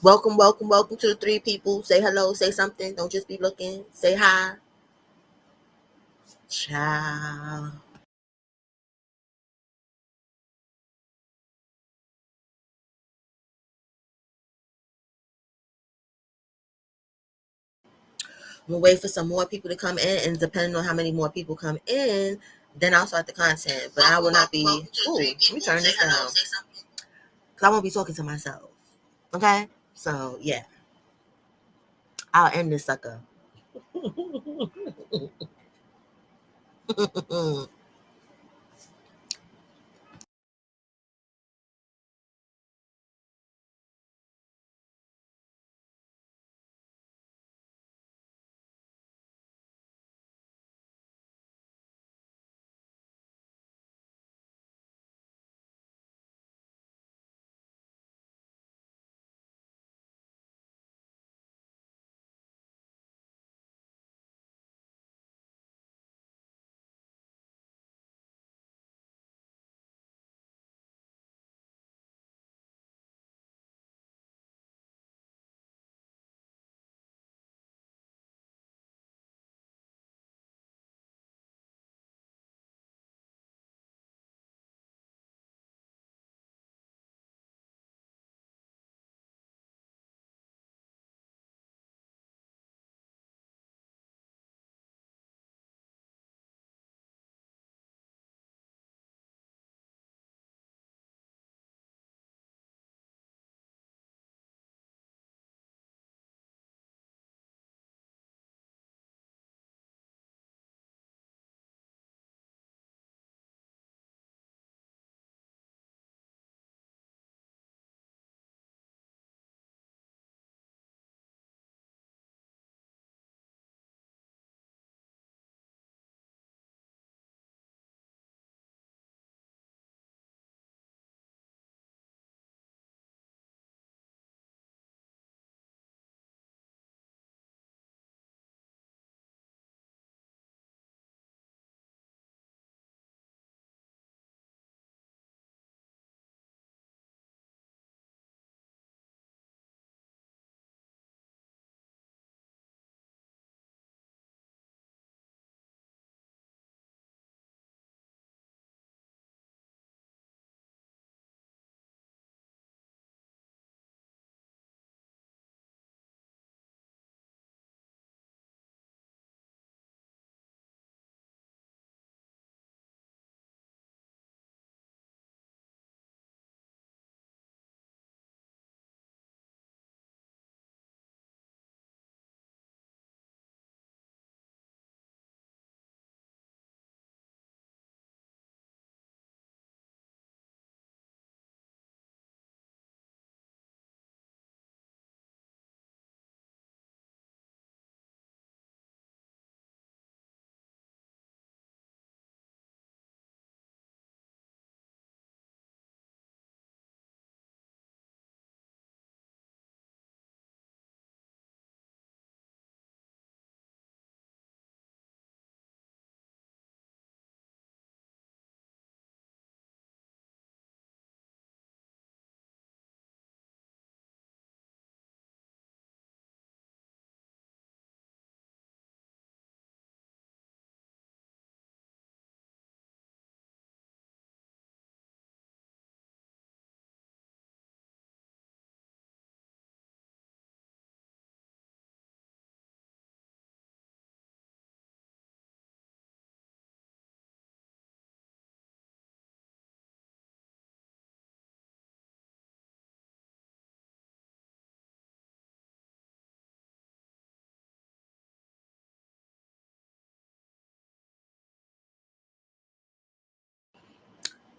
Welcome, welcome, welcome to the three people. Say hello, say something. Don't just be looking. Say hi. Ciao. I'm gonna wait for some more people to come in, and depending on how many more people come in, then I'll start the content. But I will not be. Ooh, let me turn this down. Cause I won't be talking to myself. Okay? So yeah, I'll end this sucker.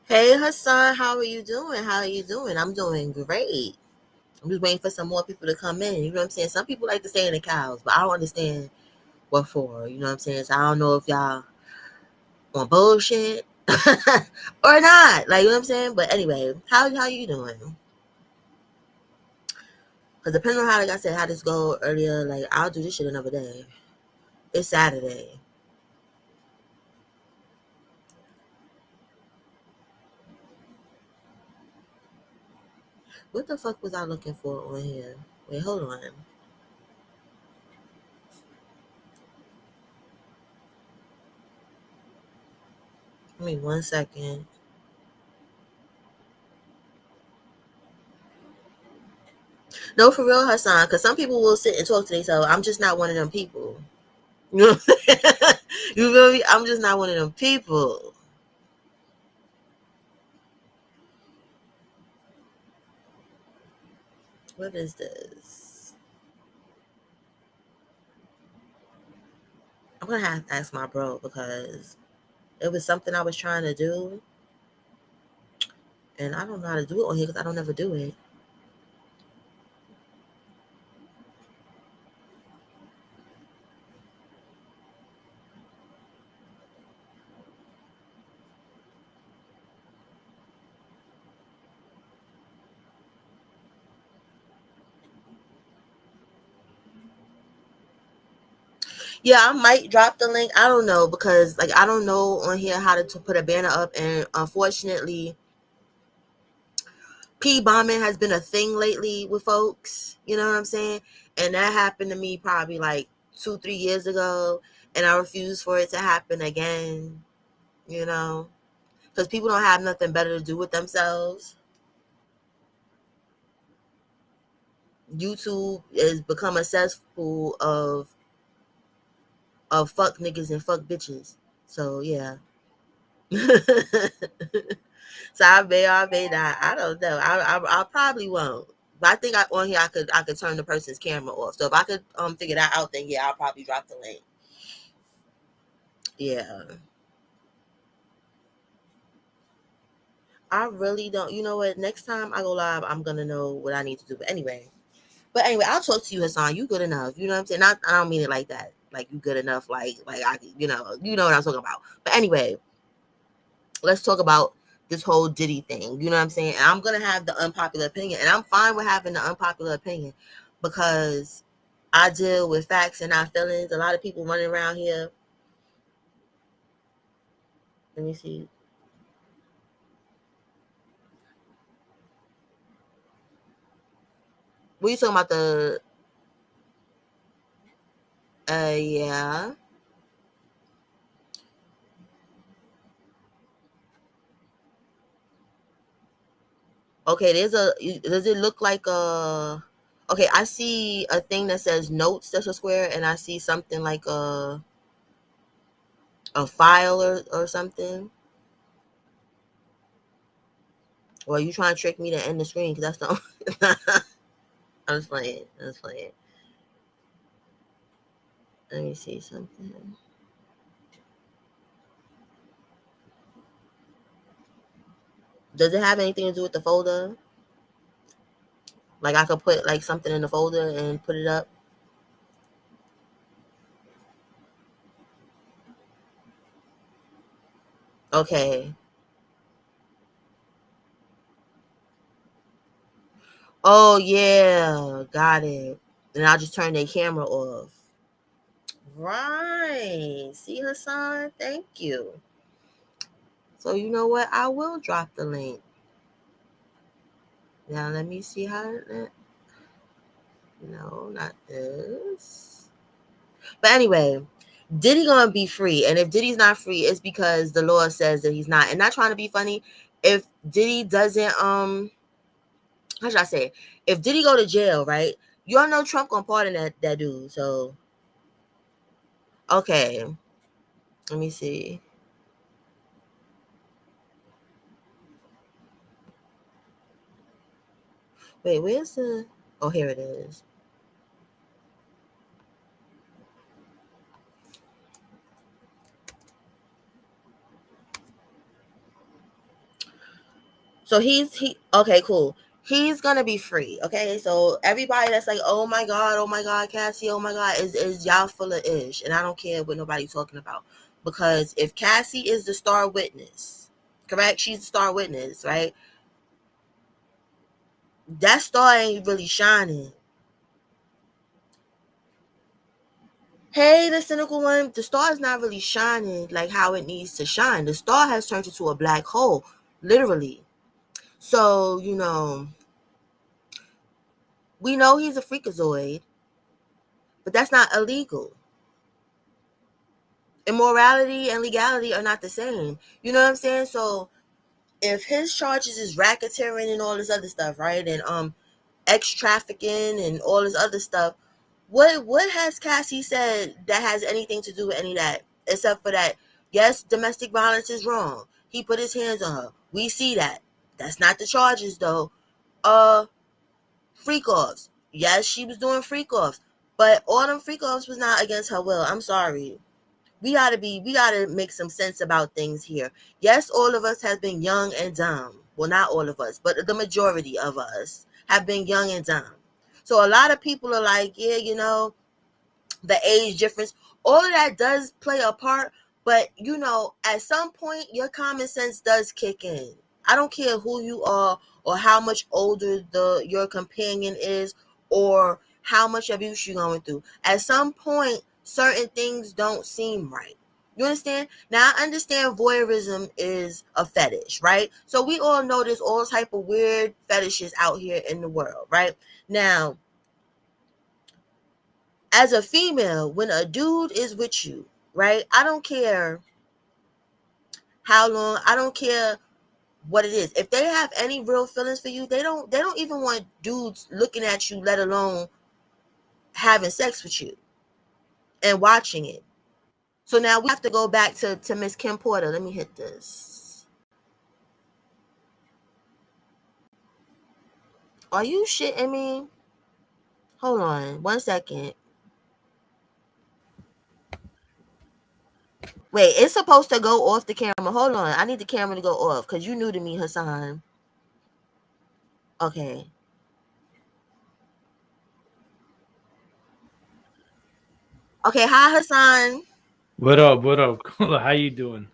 Hey Hassan, how are you doing? How are you doing? I'm doing great. I'm just waiting for some more people to come in. You know what I'm saying? Some people like to stay in the cows, but I don't understand what for. You know what I'm saying? So I don't know if y'all on bullshit or not. Like, you know what I'm saying? But anyway, how you doing? Because depending on how, like I said, how this go earlier, like I'll do this shit another day. It's Saturday. What the fuck was I looking for on here? Wait, hold on. Give me 1 second. No, for real, Hassan, because some people will sit and talk to themselves. I'm just not one of them people. You know what I'm saying? You feel me? I'm just not one of them people. What is this? I'm gonna have to ask my bro because it was something I was trying to do, and I don't know how to do it on here because I don't ever do it. Yeah, I might drop the link. I don't know because like I don't know on here how to put a banner up, and unfortunately, P bombing has been a thing lately with folks. You know what I'm saying? And that happened to me probably like 2, 3 years ago, and I refuse for it to happen again. You know, because people don't have nothing better to do with themselves. YouTube has become a cesspool of fuck niggas and fuck bitches. So yeah. So I may not. I don't know. I probably won't. But I think on here I could turn the person's camera off. So if I could figure that out, then yeah, I'll probably drop the link. Yeah. I really don't. You know what? Next time I go live, I'm gonna know what I need to do. But anyway, I'll talk to you, Hassan. You good enough. You know what I'm saying? Not, I don't mean it like that. Like you good enough. Like I, you know what I'm talking about. But anyway, let's talk about this whole Diddy thing. You know what I'm saying? And I'm gonna have the unpopular opinion, and I'm fine with having the unpopular opinion because I deal with facts and not feelings. A lot of people running around here. Let me see. What you talking about? The yeah. Okay, there's a. Does it look like a? Okay, I see a thing that says notes. That's a square, and I see something like a file or something. Well, you trying to trick me to end the screen because that's the. I'm just playing. I'm just playing. Let me see something. Does it have anything to do with the folder? Like I could put like something in the folder and put it up. Okay. Oh yeah, got it. And I'll just turn their camera off. Right. See, Hassan? Thank you. So you know what? I will drop the link. Now let me see how. No, not this. But anyway, Diddy gonna be free, and if Diddy's not free, it's because the law says that he's not. And not trying to be funny. If Diddy doesn't, how should I say? It? If Diddy go to jail, right? You all know Trump gonna pardon that dude. So okay, let me see. Wait, where's the? Oh, here it is. So he okay, cool. He's gonna be free. Okay, so everybody that's like, oh my god, Cassie, oh my god, is y'all full of ish, and I don't care what nobody's talking about because if Cassie is the star witness, correct? She's the star witness, right? That star ain't really shining. Hey, the cynical one, the star is not really shining like how it needs to shine. The star has turned into a black hole, literally. So We know he's a freakazoid, but that's not illegal. Immorality and legality are not the same. You know what I'm saying? So if his charges is racketeering and all this other stuff, right? And ex trafficking and all this other stuff, what has Cassie said that has anything to do with any of that? Except for that, yes, domestic violence is wrong. He put his hands on her. We see that. That's not the charges though. Freak offs. Yes, she was doing freak offs. But all them freak offs was not against her will. I'm sorry. We gotta make some sense about things here. Yes, all of us have been young and dumb. Well, not all of us, but the majority of us have been young and dumb. So a lot of people are like, yeah, the age difference, all of that does play a part. But at some point, your common sense does kick in. I don't care who you are or how much older your companion is or how much abuse you're going through. At some point, certain things don't seem right. You understand? Now I understand voyeurism is a fetish, right? So we all know there's all type of weird fetishes out here in the world, right? Now, as a female, when a dude is with you, right? I don't care how long, I don't care what it is. If they have any real feelings for you, they don't even want dudes looking at you, let alone having sex with you and watching it. So now we have to go back to Miss Kim Porter. Let me hit this. Are you shitting me? Hold on 1 second. Wait, it's supposed to go off the camera. Hold on. I need the camera to go off because you new to me, Hassan. Okay. Okay, hi Hassan. What up? What up? How you doing?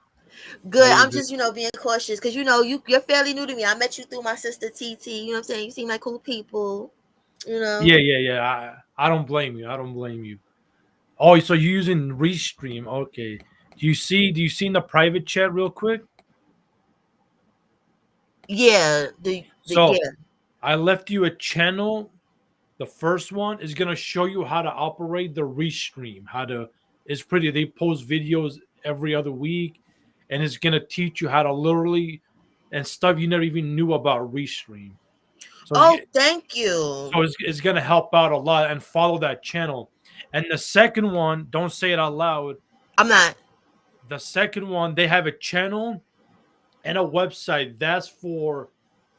How Good. you I'm been? just, being cautious because you're fairly new to me. I met you through my sister TT. You know what I'm saying? You seem like cool people. You know. Yeah. I don't blame you. I don't blame you. Oh, so you're using Restream? Okay. Do you see in the private chat real quick? Yeah. The So yeah. I left you a channel. The first one is gonna show you how to operate the Restream. How to It's pretty. They post videos every other week, and it's gonna teach you how to literally and stuff you never even knew about Restream. So it's, Oh, thank you. So it's going to help out a lot and follow that channel. And the second one, don't say it out loud. I'm not The second one, they have a channel and a website that's for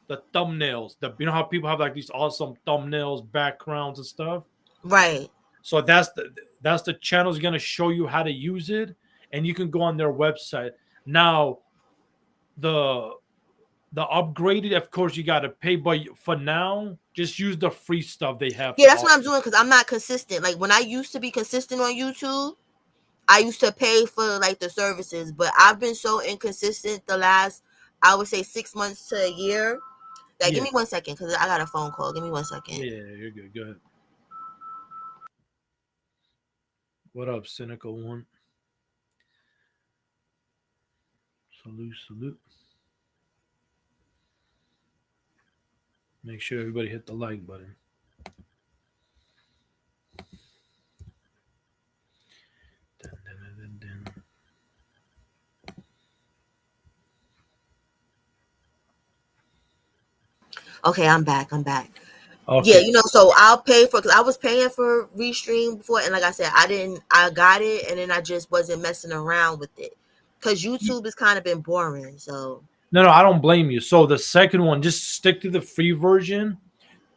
the thumbnails. How people have like these awesome thumbnails, backgrounds and stuff. right. So that's the channel is going to show you how to use it, and you can go on their website. Now the the upgraded, of course, you got to pay, but for now, just use the free stuff they have Yeah, to that's what I'm offer. doing because I'm not consistent. Like when I used to be consistent on YouTube, I used to pay for like the services, but I've been so inconsistent the last, I would say 6 months to a year. Like, give Yeah. me 1 second because I got a phone call. Give me 1 second. Yeah, you're good. Go ahead. What up, cynical one? Salute, salute. Make sure everybody hit the like button. Dun, dun, dun, dun, dun. Okay, I'm back. I'm back. Yeah, Okay. so I'll pay for because I was paying for Restream before, and like I said, I got it, and then I just wasn't messing around with it because YouTube has kind of been boring. So No, I don't blame you. So the second one, just stick to the free version.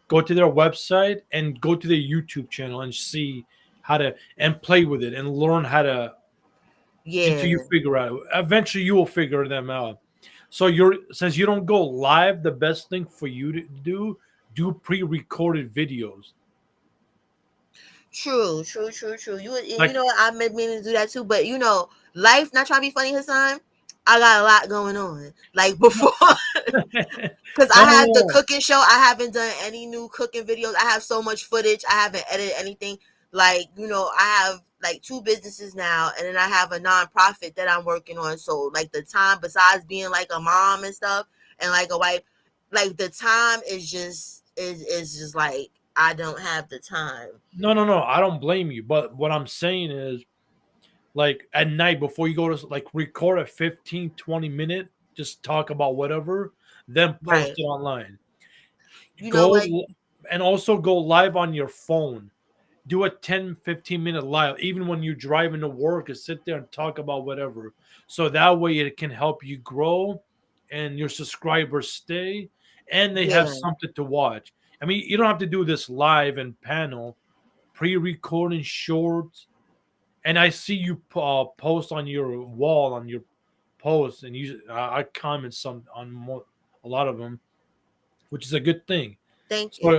Go to their website and go to their YouTube channel and see how to and play with it and learn how to yeah, until you figure out. Eventually, you will figure them out. So since you don't go live, the best thing for you to do pre-recorded videos. true. You Like know what? I meant meaning to do that too, but life. Not trying to be funny, Hassan. I got a lot going on. Like no, before, because I no, no, have the no. cooking show. I haven't done any new cooking videos. I have so much footage. I haven't edited anything. Like, I have like two businesses now, and then I have a nonprofit that I'm working on. So like the time, besides being like a mom and stuff, and like a wife, like the time is just like I don't have the time. No, no, no. I don't blame you. But what I'm saying is, like at night before you go to like record a 15-20 minute, just talk about whatever, then post Right. it online. You know Go what? and also go live on your phone. Do a 10-15 minute live, even when you're driving to work, and sit there and talk about whatever. So that way it can help you grow and your subscribers stay and they have Yeah. something to watch. I mean, you don't have to do this live and panel, pre-recording shorts. And I see you post on your wall on your posts, and I comment some on a lot of them, which is a good thing. Thank So you.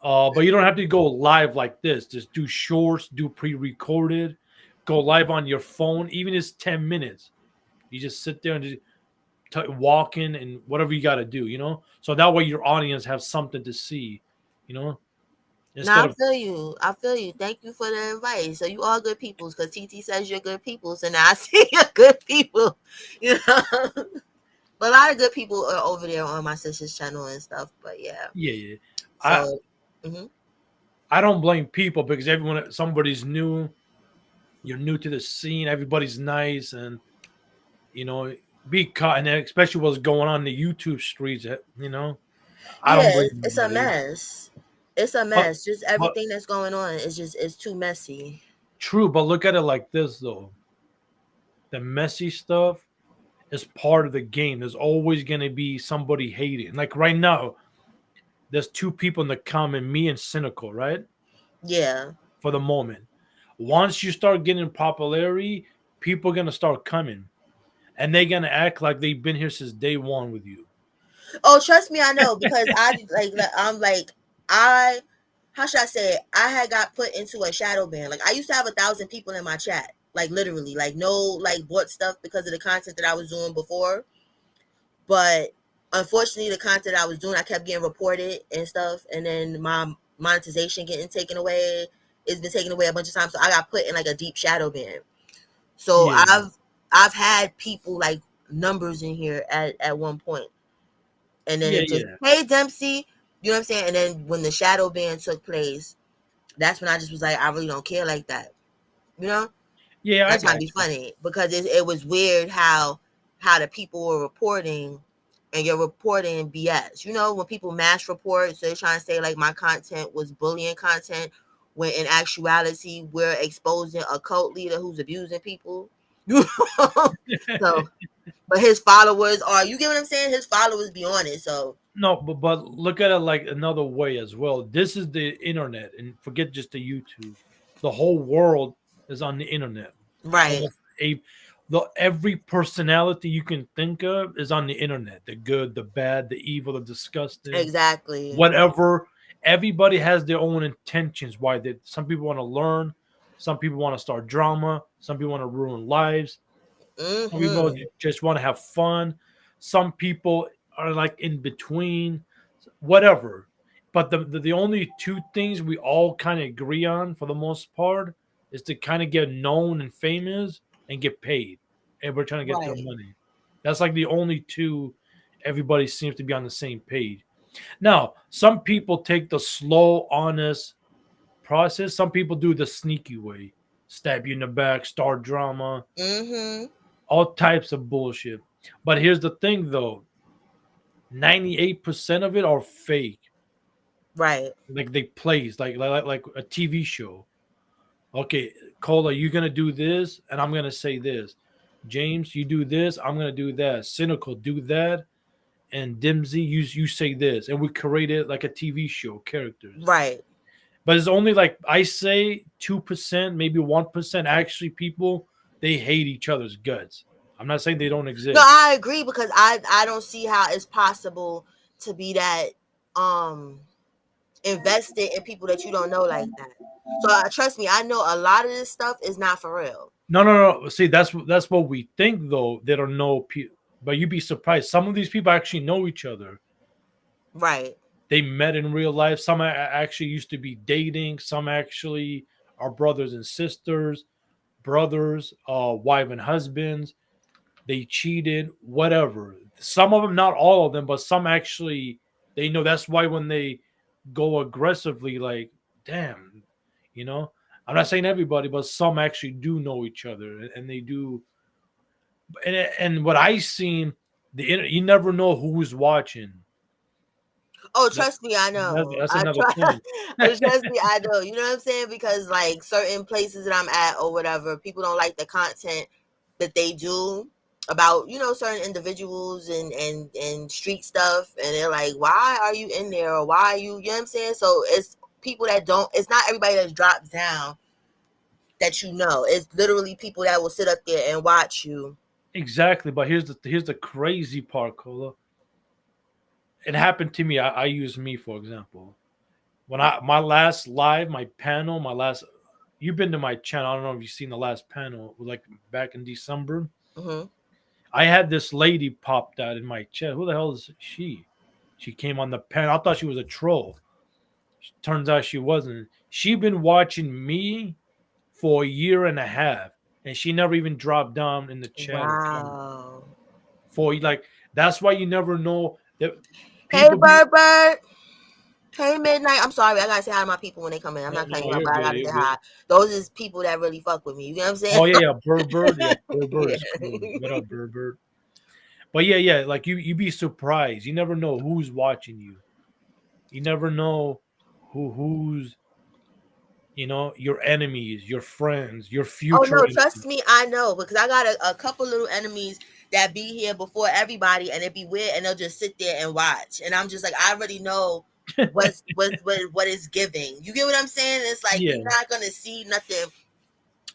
but you don't have to go live like this. Just do shorts, do pre-recorded, go live on your phone. Even if it's 10 minutes, you just sit there and just walk in and whatever you got to do. So that way your audience have something to see. You know, Now instead I of feel you. I feel you. Thank you for the advice. So you all good peoples because TT says you're good people. So now I see you're good people. You know, but a lot of good people are over there on my sister's channel and stuff. But yeah. yeah, yeah. I So mhm. I don't blame people because somebody's new. You're new to the scene. Everybody's nice, and you know, be caught, and especially what's going on in the YouTube streets. I Yeah, don't blame it's a anybody. mess. It's a But mess. Just but everything that's going on is just it's too messy. true. But look at it like this though: the messy stuff is part of the game. There's always going to be somebody hating. Like right now, there's two people in the comment, me and Cynical, right? Yeah. For the moment. Once you start getting popularity, people are gonna start coming, and they're gonna act like they've been here since day one with you. Oh, trust me, I know because I'm like I how should I say it? I had got put into a shadow ban. Like I used to have 1,000 people in my chat, like literally, like no like bought stuff because of the content that I was doing before. But unfortunately, the content I was doing, I kept getting reported and stuff, and then my monetization getting taken away. It's been taken away a bunch of times, so I got put in like a deep shadow ban. So Yeah, I've had people like numbers in here at one point, and then yeah, it just yeah, hey Dempsey, you know what I'm saying. And then when the shadow ban took place, that's when I just was like, I really don't care like that, you know. yeah. I That's trying to got be you. funny because it was weird how the people were reporting, and you're reporting BS. You know, when people mass report, so they're trying to say like my content was bullying content, when in actuality we're exposing a cult leader who's abusing people. You know? So, but his followers are, you get what I'm saying? His followers be on it. So, No, but look at it like another way as well. This is the internet, and forget just the YouTube. The whole world is on the internet. right, Almost every personality you can think of is on the internet. The good, the bad, the evil, the disgusting, exactly. whatever. Everybody has their own intentions. Why they? Some people want to learn. Some people want to start drama. Some people want to ruin lives. Some people Mm-hmm. just want to have fun. Some people are like in between, whatever. But the only two things we all kind of agree on for the most part is to kind of get known and famous and get paid. And we're trying to get their Right. money. That's like the only two everybody seems to be on the same page. Now, some people take the slow, honest process. Some people do the sneaky way. Stab you in the back, start drama, Mm-hmm. all types of bullshit. But here's the thing though, 98% of it are fake. Right. Like they plays like a TV show. Okay, Cola, you're gonna do this, and I'm gonna say this. James, you do this, I'm gonna do that. Cynical, do that, and Dimsy, you say this, and we created like a TV show characters. Right. But it's only like I say 2%, maybe 1% actually people they hate each other's guts. I'm not saying they don't No, exist. I agree because I don't see how it's possible to be that um invested in people that you don't know like that. So trust me, I know a lot of this stuff is not for real. No, no, no. See, that's what we think though. They don't know, but you'd be surprised. Some of these people actually know each other. Right. They met in real life. Some actually used to be dating. Some actually are brothers and sisters, brothers, wife and husbands. They cheated, whatever. Some of them, not all of them, but some actually they know. That's why when they go aggressively. Like, damn, you know. I'm not saying everybody, but some actually do know each other, and they do. And what I seen, you never know who's watching. Oh, That, trust me, I know. that's I another try. thing. Trust me, I know. You know what I'm saying? Because like certain places that I'm at or whatever, people don't like the content that they do about certain individuals and street stuff, and they're like, why are you in there, or why are you know what I'm saying? So it's people that don't. It's not everybody that drops down that you know. It's literally people that will sit up there and watch you. Exactly, but here's the crazy part, Cola. It happened to me. I use me for example. When I my last live, my panel, my last. You've been to my channel. I don't know if you've seen the last panel. It was like back in December. Hmm. I had this lady popped out in my chat. Who the hell is she? She came on the panel. I thought she was a troll. Turns out she wasn't. She been watching me for a year and a half, and she never even dropped down in the chat or comment. Wow. For like, that's why you never know that Hey, people be. Bird Bird. Hey, Midnight. I'm sorry. I gotta say hi to my people when they come in. I'm No, not no, cutting you out, you're but I good. gotta You're say good. hi. Those is people that really fuck with me. You know what I'm saying? Oh yeah, yeah. Bird. Yeah, Bird Yeah. is cool. What up, Bird? But yeah, yeah. Like you be surprised. You never know who's watching you. You never know who's your enemies, your friends, your Oh future no, trust enemies. me, I know because I got a couple little enemies that be here before everybody, and it be weird, and they'll just sit there and watch, and I'm just like, I already know what is giving. You get what I'm saying? It's like you're Yeah. not gonna see nothing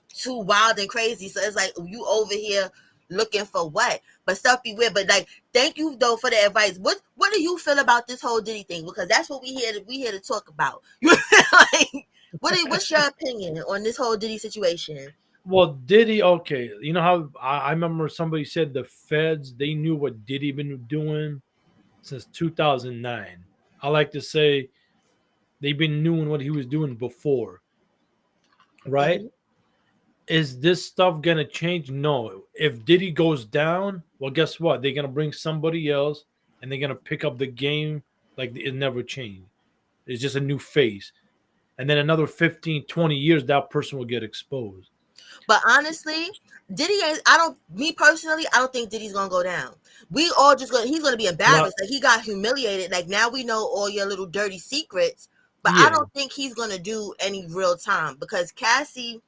too wild and crazy. So it's like you over here looking for what? But stuff be weird. But like, thank you though for the advice. What do you feel about this whole Diddy thing? Because that's what we here to talk about. Like, what's your opinion on this whole Diddy situation? Well, Diddy, okay. You know how I remember somebody said the feds, they knew what Diddy been doing since 2009. I like to say they've been knowing what he was doing before, right? Hmm. Is this stuff gonna change? No. If Diddy goes down, well, guess what? They're gonna bring somebody else, and they're gonna pick up the game like it never changed. It's just a new face. And then another 15, 20 years, that person will get exposed. But honestly, Diddy is. I don't. Me personally, I don't think Diddy's gonna go down. We all just gonna. He's gonna be Not, embarrassed. Like he got humiliated. Like now we know all your little dirty secrets. But I yeah, don't think he's gonna do any real time because Cassie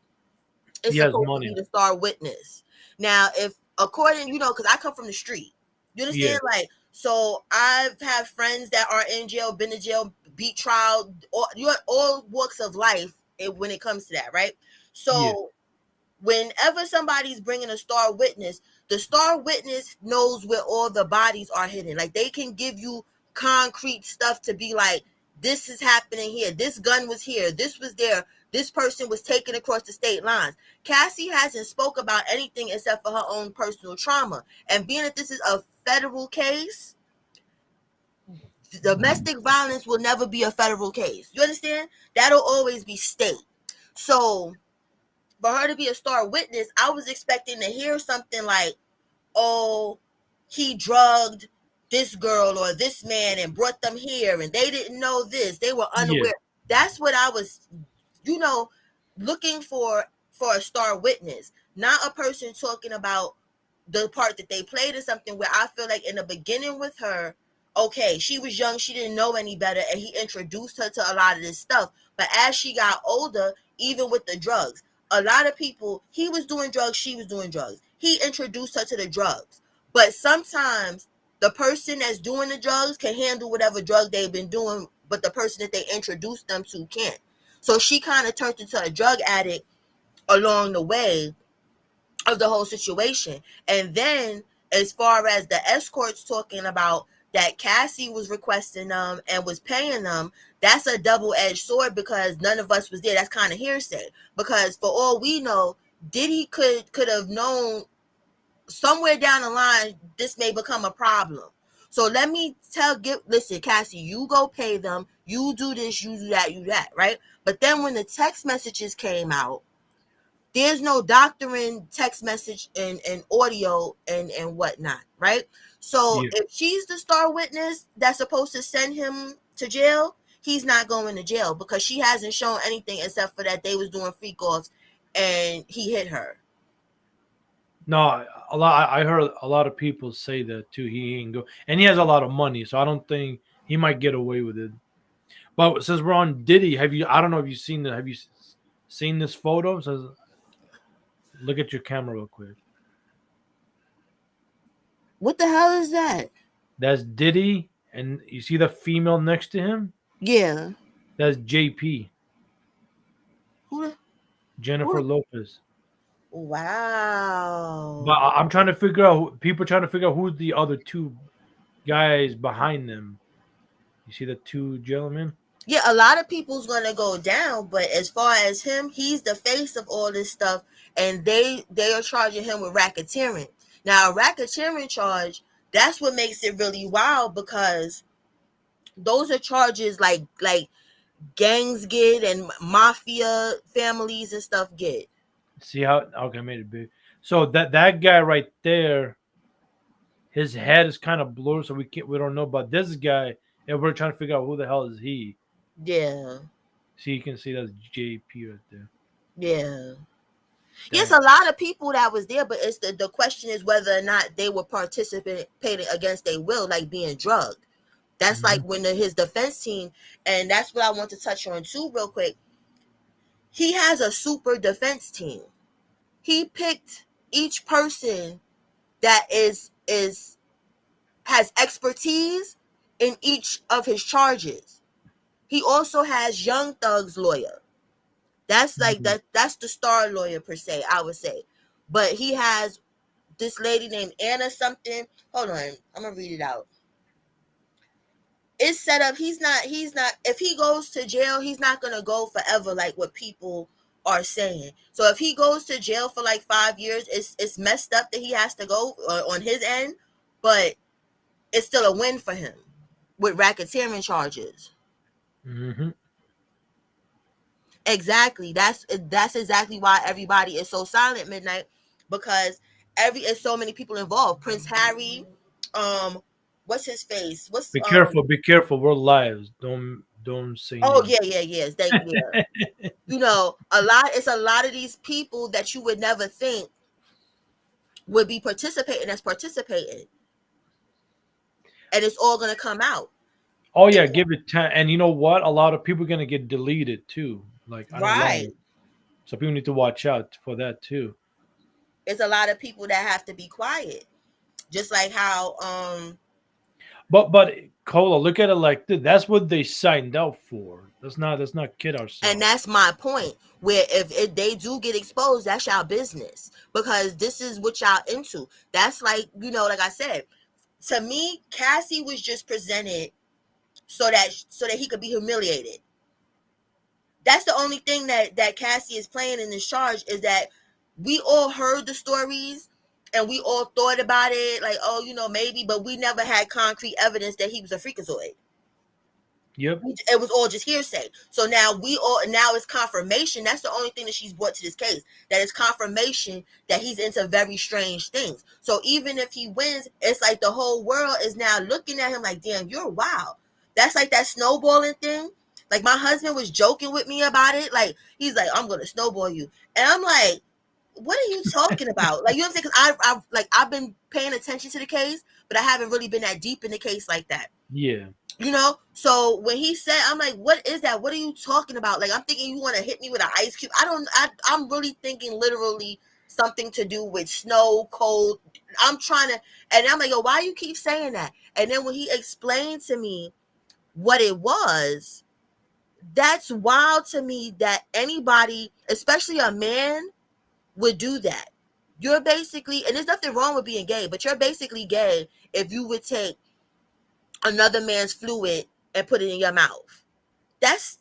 is he has supposed to money. be the star witness. Now, if according, because I come from the street, you Yeah, understand? Like, so I've had friends that are in jail, been to jail, beat trial, all walks of life when it comes to that, right? yeah, So whenever somebody's bringing a star witness, the star witness knows where all the bodies are hidden. Like they can give you concrete stuff to be like, this is happening here. This gun was here. This was there. This person was taken across the state lines. Cassie hasn't spoke about anything except for her own personal trauma. And being that this is a federal case, domestic violence will never be a federal case. You understand? That'll always be state. So for her to be a star witness, I was expecting to hear something like, oh, he drugged this girl or this man and brought them here and they didn't know this. They were yeah, unaware. That's what I was, you know, looking for a star witness, not a person talking about the part that they played or something where I feel like in the beginning with her, okay, she was young, she didn't know any better, and he introduced her to a lot of this stuff. But as she got older, even with the drugs, a lot of people, he was doing drugs, she was doing drugs. He introduced her to the drugs. But sometimes the person that's doing the drugs can handle whatever drug they've been doing, but the person that they introduced them to can't. So she kind of turned into a drug addict along the way of the whole situation. And then as far as the escorts talking about that Cassie was requesting them and was paying them, that's a double-edged sword because none of us was there. That's kind of hearsay. Because for all we know, Diddy could have known somewhere down the line this may become a problem. So let me listen, Cassie, you go pay them, you do this, you do that, you that, right? But then when the text messages came out, there's no doctoring text message and audio and whatnot, right? So yeah, if she's the star witness that's supposed to send him to jail, he's not going to jail because she hasn't shown anything except for that they was doing freak offs and he hit her. No, a lot. I heard a lot of people say that too. He ain't go, and he has a lot of money, so I don't think he might get away with it. But since we're on Diddy, have you? I don't know if you've seen the. Have you seen this photo? Says, look at your camera real quick. What the hell is that? That's Diddy, and you see the female next to him. Yeah. That's JP, Who the, Jennifer who Lopez. But wow. I'm trying to figure out. People trying to figure out who's the other two guys behind them. You see the two gentlemen? Yeah, a lot of people's gonna go down, but as far as him, he's the face of all this stuff, and they are charging him with racketeering. Now, a racketeering charge, that's what makes it really wild because those are charges like gangs get and mafia families and stuff get. See how? Okay, I made it big. So that guy right there, his head is kind of blurred, so we don't know about this guy, and we're trying to figure out who the hell is he. Yeah, See, you can see that's JP right there. yeah. Yes, a Damn. lot of people that was there, but it's the question is whether or not they were participating against their will, like being drugged. That's like Hmm. when his defense team, and that's what I want to touch on too, real quick. He has a super defense team. He picked each person that is has expertise in each of his charges. He also has Young Thug's lawyer. That's like that's the star lawyer per se, I would say. But he has this lady named Anna something. Hold on, I'm gonna read it out. It's set up. He's not if he goes to jail, he's not gonna go forever like what people are saying. So if he goes to jail for like 5 years, it's messed up that he has to go on his end, but it's still a win for him with racketeering charges. Hmm. Exactly. That's exactly why everybody is so silent midnight because every it's so many people involved. Prince Harry, um, what's his face? What's Be careful, be careful. We're lives. Don't say Oh names. yeah, yeah, yes. Yeah. It's a lot of these people that you would never think would be participating as participating. And it's all gonna come out. Oh yeah, give it time. And you know what? A lot of people are gonna get deleted too. Like I know a lot Right. of, so people need to watch out for that too. It's a lot of people that have to be quiet. Just like how But Cola, look at it like this. That's what they signed up for. Let's not kid and ourselves. that's my point. Where if they do get exposed, that's y'all business because this is what y'all into. That's like I said, to me, Cassie was just presented so that he could be humiliated. That's the only thing that Cassie is playing in this charge is that we all heard the stories and we all thought about it like, oh, maybe, but we never had concrete evidence that he was a freakazoid. Yep. It was all just hearsay. So now it's confirmation. That's the only thing that she's brought to this case. That is confirmation that he's into very strange things. So even if he wins, it's like the whole world is now looking at him like, damn, you're wild. That's like that snowballing thing. Like my husband was joking with me about it. Like he's like, I'm gonna snowball you, and I'm like, what are you talking about? Like you know what I'm saying? Because I've been paying attention to the case, but I haven't really been that deep in the case like that. Yeah. So when he said, I'm like, what is that? What are you talking about? Like I'm thinking you want to hit me with an ice cube. I'm really thinking literally something to do with snow, cold. I'm trying to, and I'm like, yo, why you keep saying that? And then when he explained to me what it was, that's wild to me that anybody, especially a man, would do that. You're basically, and there's nothing wrong with being gay, but you're basically gay if you would take another man's fluid and put it in your mouth. That's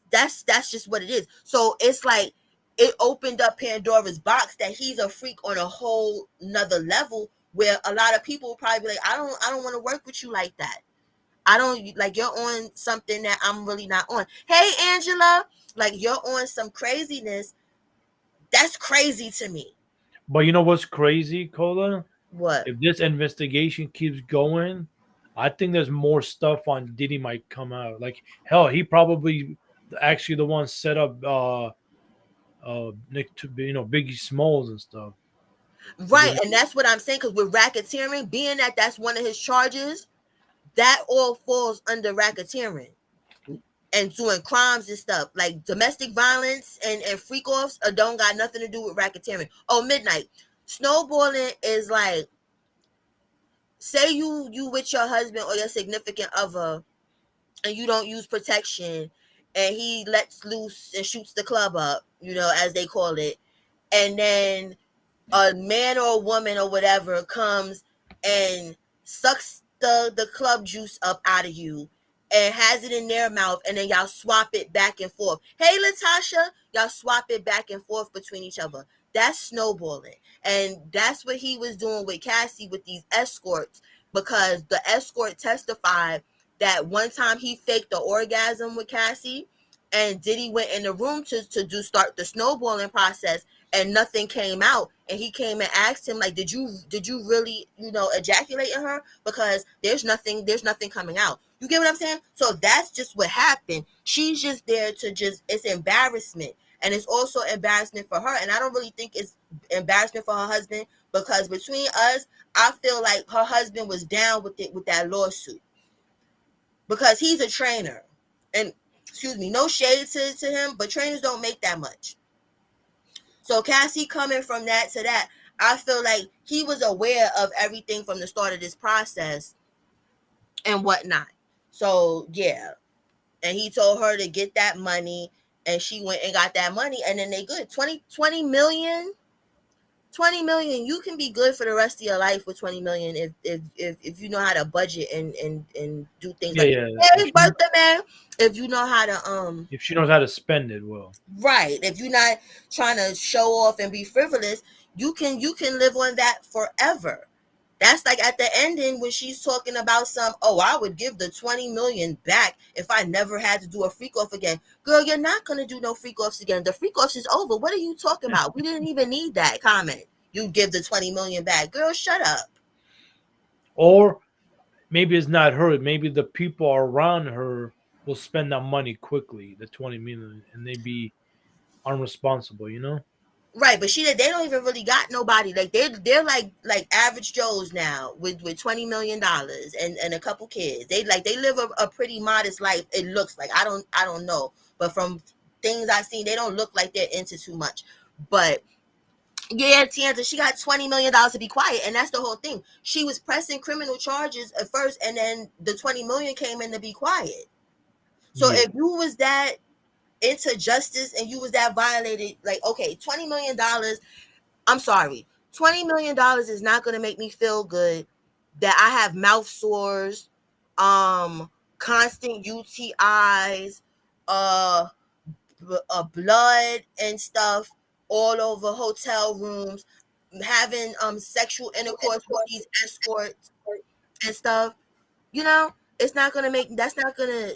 just what it is. So it's like it opened up Pandora's box that he's a freak on a whole nother level where a lot of people will probably be like, I don't want to work with you like that. I don't like you're on something that I'm really not on. Hey Angela, like you're on some craziness. That's crazy to me. But you know what's crazy, Cola? What? If this investigation keeps going, I think there's more stuff on Diddy might come out. Like hell, he probably actually the one set up Nick to Biggie Smalls and stuff. But Right, then and that's what I'm saying. Because with racketeering, being that that's one of his charges, that all falls under racketeering and doing crimes and stuff like domestic violence and freak offs don't got nothing to do with racketeering. Oh, midnight snowballing is like, say you with your husband or your significant other and you don't use protection and he lets loose and shoots the club up, as they call it, and then a man or a woman or whatever comes and sucks the club juice up out of you and has it in their mouth, and then y'all swap it back and forth. Hey, Latasha, y'all swap it back and forth between each other. That's snowballing. And that's what he was doing with Cassie with these escorts, because the escort testified that one time he faked the orgasm with Cassie, and Diddy went in the room to start the snowballing process, and nothing came out, and he came and asked him, like, did you really ejaculate in her, because there's nothing coming out. You get what I'm saying? So that's just what happened. She's just there to just, it's embarrassment, and it's also embarrassment for her, and I don't really think it's embarrassment for her husband, because between us, I feel like her husband was down with it, with that lawsuit, because he's a trainer, and excuse me, no shade to him, but trainers don't make that much. So Cassie coming from that to that, I feel like he was aware of everything from the start of this process and whatnot. So yeah, and he told her to get that money, and she went and got that money, and then they good. 20 million. 20 million, you can be good for the rest of your life with 20 million if you know how to budget and do things yeah, like, yeah. hey, birthday man, if you know how to If she knows how to spend it well. right, if you're not trying to show off and be frivolous, you can live on that forever. That's like at the ending when she's talking about I would give the 20 million back if I never had to do a freak off again. Girl, you're not gonna do no freak offs again. The freak offs is over. What are you talking about? We didn't even need that comment. You give the 20 million back. Girl, shut up. Or maybe it's not her. Maybe the people around her will spend that money quickly, the 20 million, and they be unresponsible. Right, but they don't even really got nobody. Like they're like average Joes now with $20 million and a couple kids. They live a pretty modest life. It looks like, I don't know, but from things I've seen, they don't look like they're into too much. But yeah, Tianta, she got $20 million to be quiet, and that's the whole thing. She was pressing criminal charges at first, and then the 20 million came in to be quiet. So Yeah. if you was that into justice and you was that violated, like, okay, $20 million, I'm sorry, $20 million is not going to make me feel good that I have mouth sores, constant UTIs, uh, blood and stuff all over hotel rooms, having sexual intercourse with these escorts and stuff. You know, it's not going to make, that's not going to,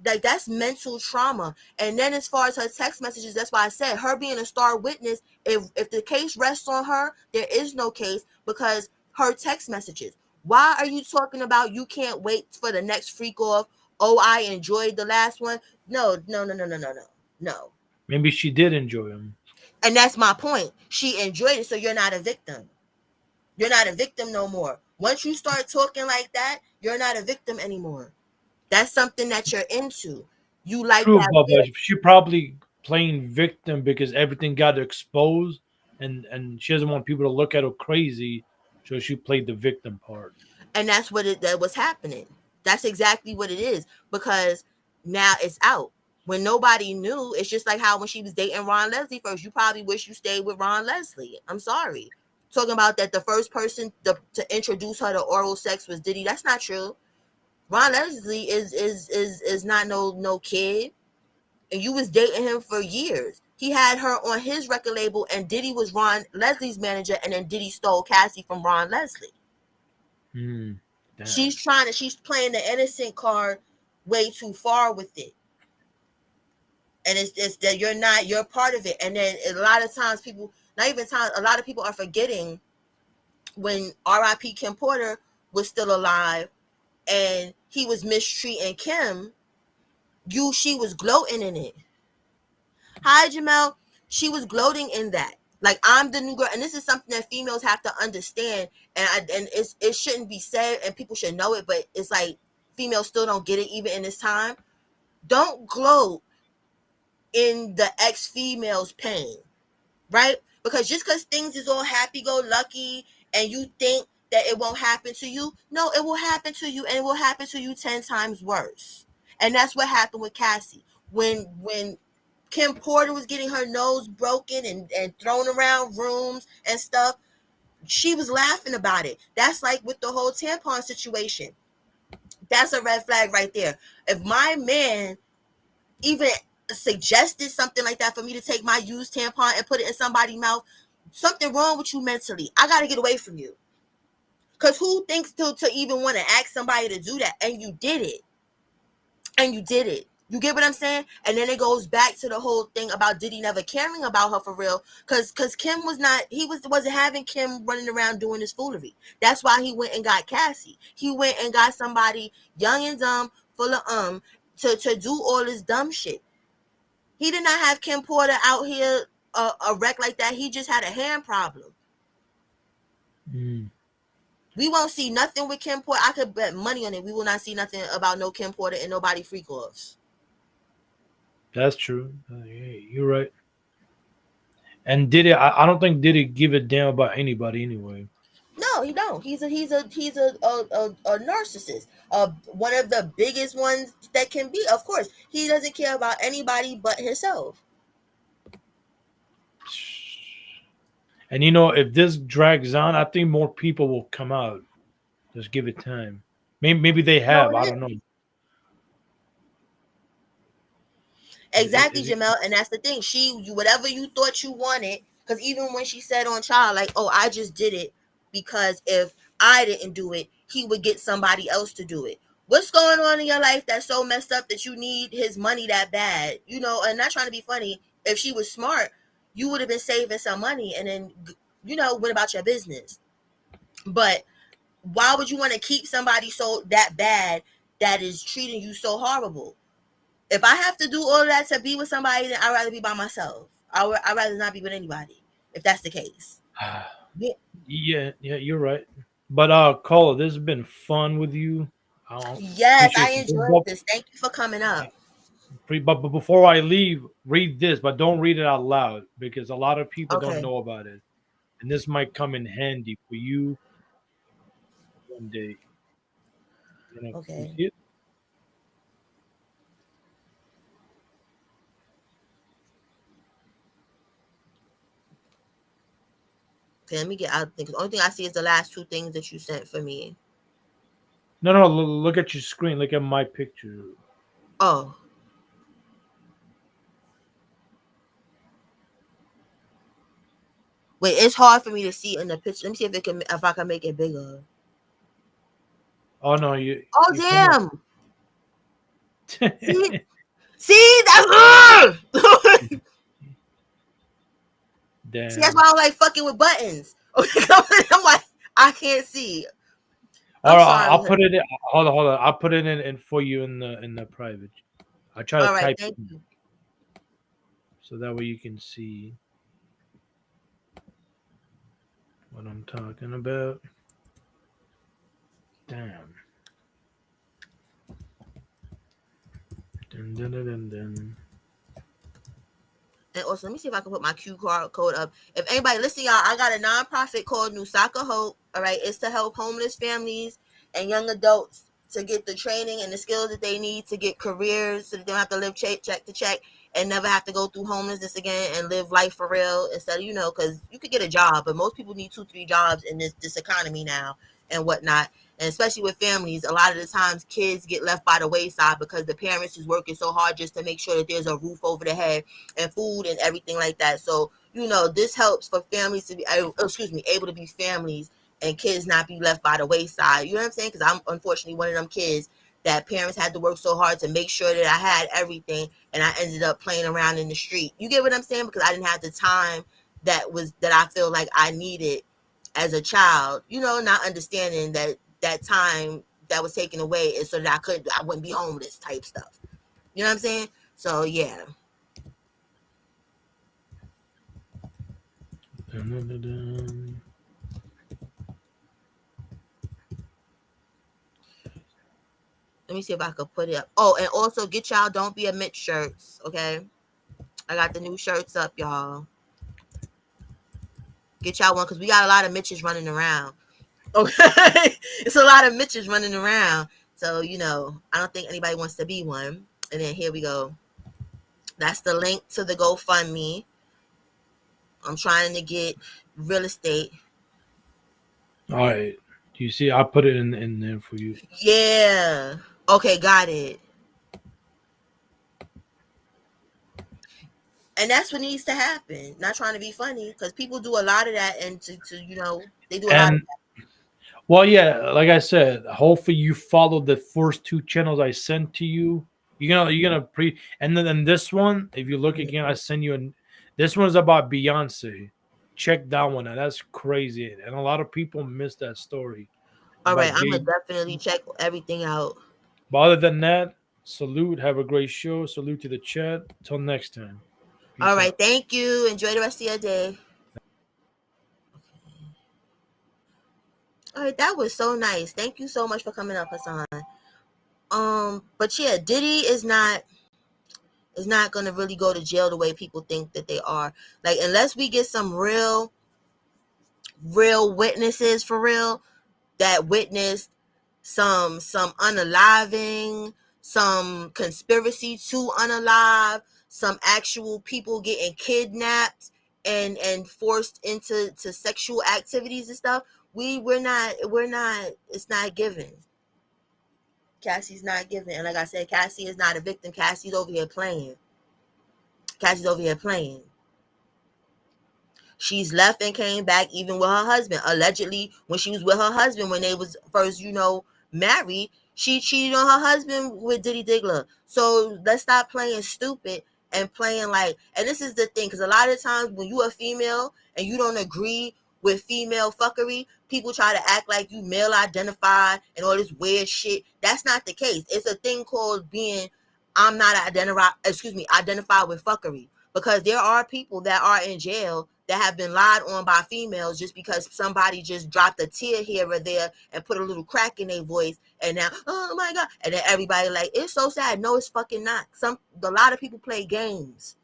like, that's mental trauma. And then as far as her text messages, that's why I said her being a star witness, if the case rests on her, there is no case, because her text messages, why are you talking about you can't wait for the next freak off? Oh, I enjoyed the last one. No, no, no, no, no, no, no, no. Maybe she did enjoy him. And that's my point. She enjoyed it, so you're not a victim. You're not a victim no more. Once you start talking like that, you're not a victim anymore. That's something that you're into. You like True, that. Bubba. She probably playing victim because everything got exposed, and she doesn't want people to look at her crazy, so she played the victim part. And that's what that was happening. That's exactly what it is, because now it's out. When nobody knew, it's just like how when she was dating Ron Leslie first, you probably wish you stayed with Ron Leslie. I'm sorry. Talking about that the first person to introduce her to oral sex was Diddy. That's not true. Ron Leslie is not no kid. And you was dating him for years. He had her on his record label, and Diddy was Ron Leslie's manager, and then Diddy stole Cassie from Ron Leslie. Hmm. She's Damn. she's playing the innocent card way too far with it. And it's that you're part of it. And then a lot of times people, not even times, a lot of people are forgetting when R.I.P. Kim Porter was still alive, and he was mistreating Kim, she was gloating in it. Hi, Jamel. She was gloating in that. Like, I'm the new girl, and this is something that females have to understand, and it shouldn't be said, and people should know it, but it's like females still don't get it even in this time. Don't gloat in the ex female's pain, right? Because just because things is all happy go lucky and you think that it won't happen to you, no, it will happen to you, and it will happen to you 10 times worse. And that's what happened with Cassie. When Kim Porter was getting her nose broken and thrown around rooms and stuff, she was laughing about it. That's like with the whole tampon situation. That's a red flag right there. If my man even suggested something like that for me to take my used tampon and put it in somebody's mouth, something wrong with you mentally. I got to get away from you. Because who thinks to even want to ask somebody to do that? And you did it. And you did it. You get what I'm saying? And then it goes back to the whole thing about Diddy never caring about her for real. Because Kim was not, wasn't having Kim running around doing this foolery. That's why he went and got Cassie. He went and got somebody young and dumb, full of to do all this dumb shit. He did not have Kim Porter out here a wreck like that. He just had a hand problem. Mm. We won't see nothing with Kim Porter. I could bet money on it. We will not see nothing about no Kim Porter and nobody freak offs. That's true. Yeah, you're right. And I don't think Diddy give a damn about anybody anyway. No, he don't. He's a narcissist. One of the biggest ones that can be. Of course, he doesn't care about anybody but himself. And you know, if this drags on, I think more people will come out. Just give it time. Maybe they No, have. I don't know. exactly, Is it? Jamel, and that's the thing. Whatever you thought you wanted, because even when she said on trial, like, "Oh, I just did it because if I didn't do it, he would get somebody else to do it." What's going on in your life that's so messed up that you need his money that bad? And not trying to be funny. If she was smart, you would have been saving some money and then, went about your business. But why would you want to keep somebody so that bad that is treating you so horrible? If I have to do all of that to be with somebody, then I'd rather be by myself. I'd rather not be with anybody, if that's the case. Yeah. Yeah, you're right. But Carla, this has been fun with you. I Yes, I appreciate you. enjoyed this. Thank you for coming up. But before I leave, read this, but don't read it out loud because a lot of people don't Okay. know about it, and this might come in handy for you one day. You Okay. see it? Okay, let me get out. The only thing I see is the last two things that you sent for me. No, no. Look at your screen. Look at my picture. Oh, wait, it's hard for me to see in the picture. Let me see if I can make it bigger. Oh no, you Oh, you come damn. up. See, see, that's see, that's why Damn. I don't like fucking with buttons. I'm like, I can't see. All I'm right, sorry. I'll put it in. Hold on. I'll put it in for you in the private. I try to All right, type thank in you. so that way you can see what I'm talking about. Damn. Dun, dun, dun, dun, dun. And also, let me see if I can put my QR code up. If anybody listen, y'all, I got a nonprofit called Nusaka Hope. All right, it's to help homeless families and young adults to get the training and the skills that they need to get careers, so that they don't have to live check to check and never have to go through homelessness again and live life for real. Instead of, because you could get a job, but most people need 2, 3 jobs in this economy now and whatnot. And especially with families, a lot of the times kids get left by the wayside because the parents is working so hard just to make sure that there's a roof over their head and food and everything like that. So, this helps for families to be, able to be families and kids not be left by the wayside. You know what I'm saying? Because I'm unfortunately one of them kids that parents had to work so hard to make sure that I had everything, and I ended up playing around in the street. You get what I'm saying? Because I didn't have the time that I feel like I needed as a child. Not understanding that time that was taken away, and so that I wouldn't be homeless type stuff. You know what I'm saying? So yeah. Dun, dun, dun, dun. Let me see if I could put it up. Oh, and also get y'all "Don't Be a Mitch" shirts. Okay, I got the new shirts up, y'all. Get y'all one because we got a lot of Mitches running around. Okay, it's a lot of Mitches running around. So I don't think anybody wants to be one. And then here we go. That's the link to the GoFundMe. I'm trying to get real estate. All right. Do you see? I put it in there for you. Yeah. Okay, got it. And that's what needs to happen. Not trying to be funny, because people do a lot of that, and they do a lot of And well, yeah, like I said, hopefully you follow the first two channels I sent to you. You're gonna and then this one, if you look that. again, I send you this one's about Beyonce. Check that one out. That's crazy. And a lot of people miss that story All right, about I'm gonna Jay. definitely check everything out. But other than that, salute. Have a great show. Salute to the chat. Till next time. All Peace right, out. thank you. Enjoy the rest of your day. All right, that was so nice. Thank you so much for coming up, Hassan. But yeah, Diddy is not gonna really go to jail the way people think that they are. Like, unless we get some real witnesses for real that witnessed some unaliving, some conspiracy to unalive, some actual people getting kidnapped and forced into sexual activities and stuff. We're not it's not given. Cassie's not given. And like I said, Cassie is not a victim. Cassie's over here playing. Cassie's over here playing. She's left and came back even with her husband. Allegedly, when she was with her husband, when they was first, married, she cheated on her husband with Diddy Diggler. So let's stop playing stupid and playing like, and this is the thing, because a lot of times when you a female and you don't agree with female fuckery, people try to act like you male identified and all this weird shit. That's not the case. It's a thing called being, I'm not identified with fuckery, because there are people that are in jail that have been lied on by females just because somebody just dropped a tear here or there and put a little crack in their voice, and now, oh my god, and then everybody like, it's so sad. No, it's fucking not. A lot of people play games.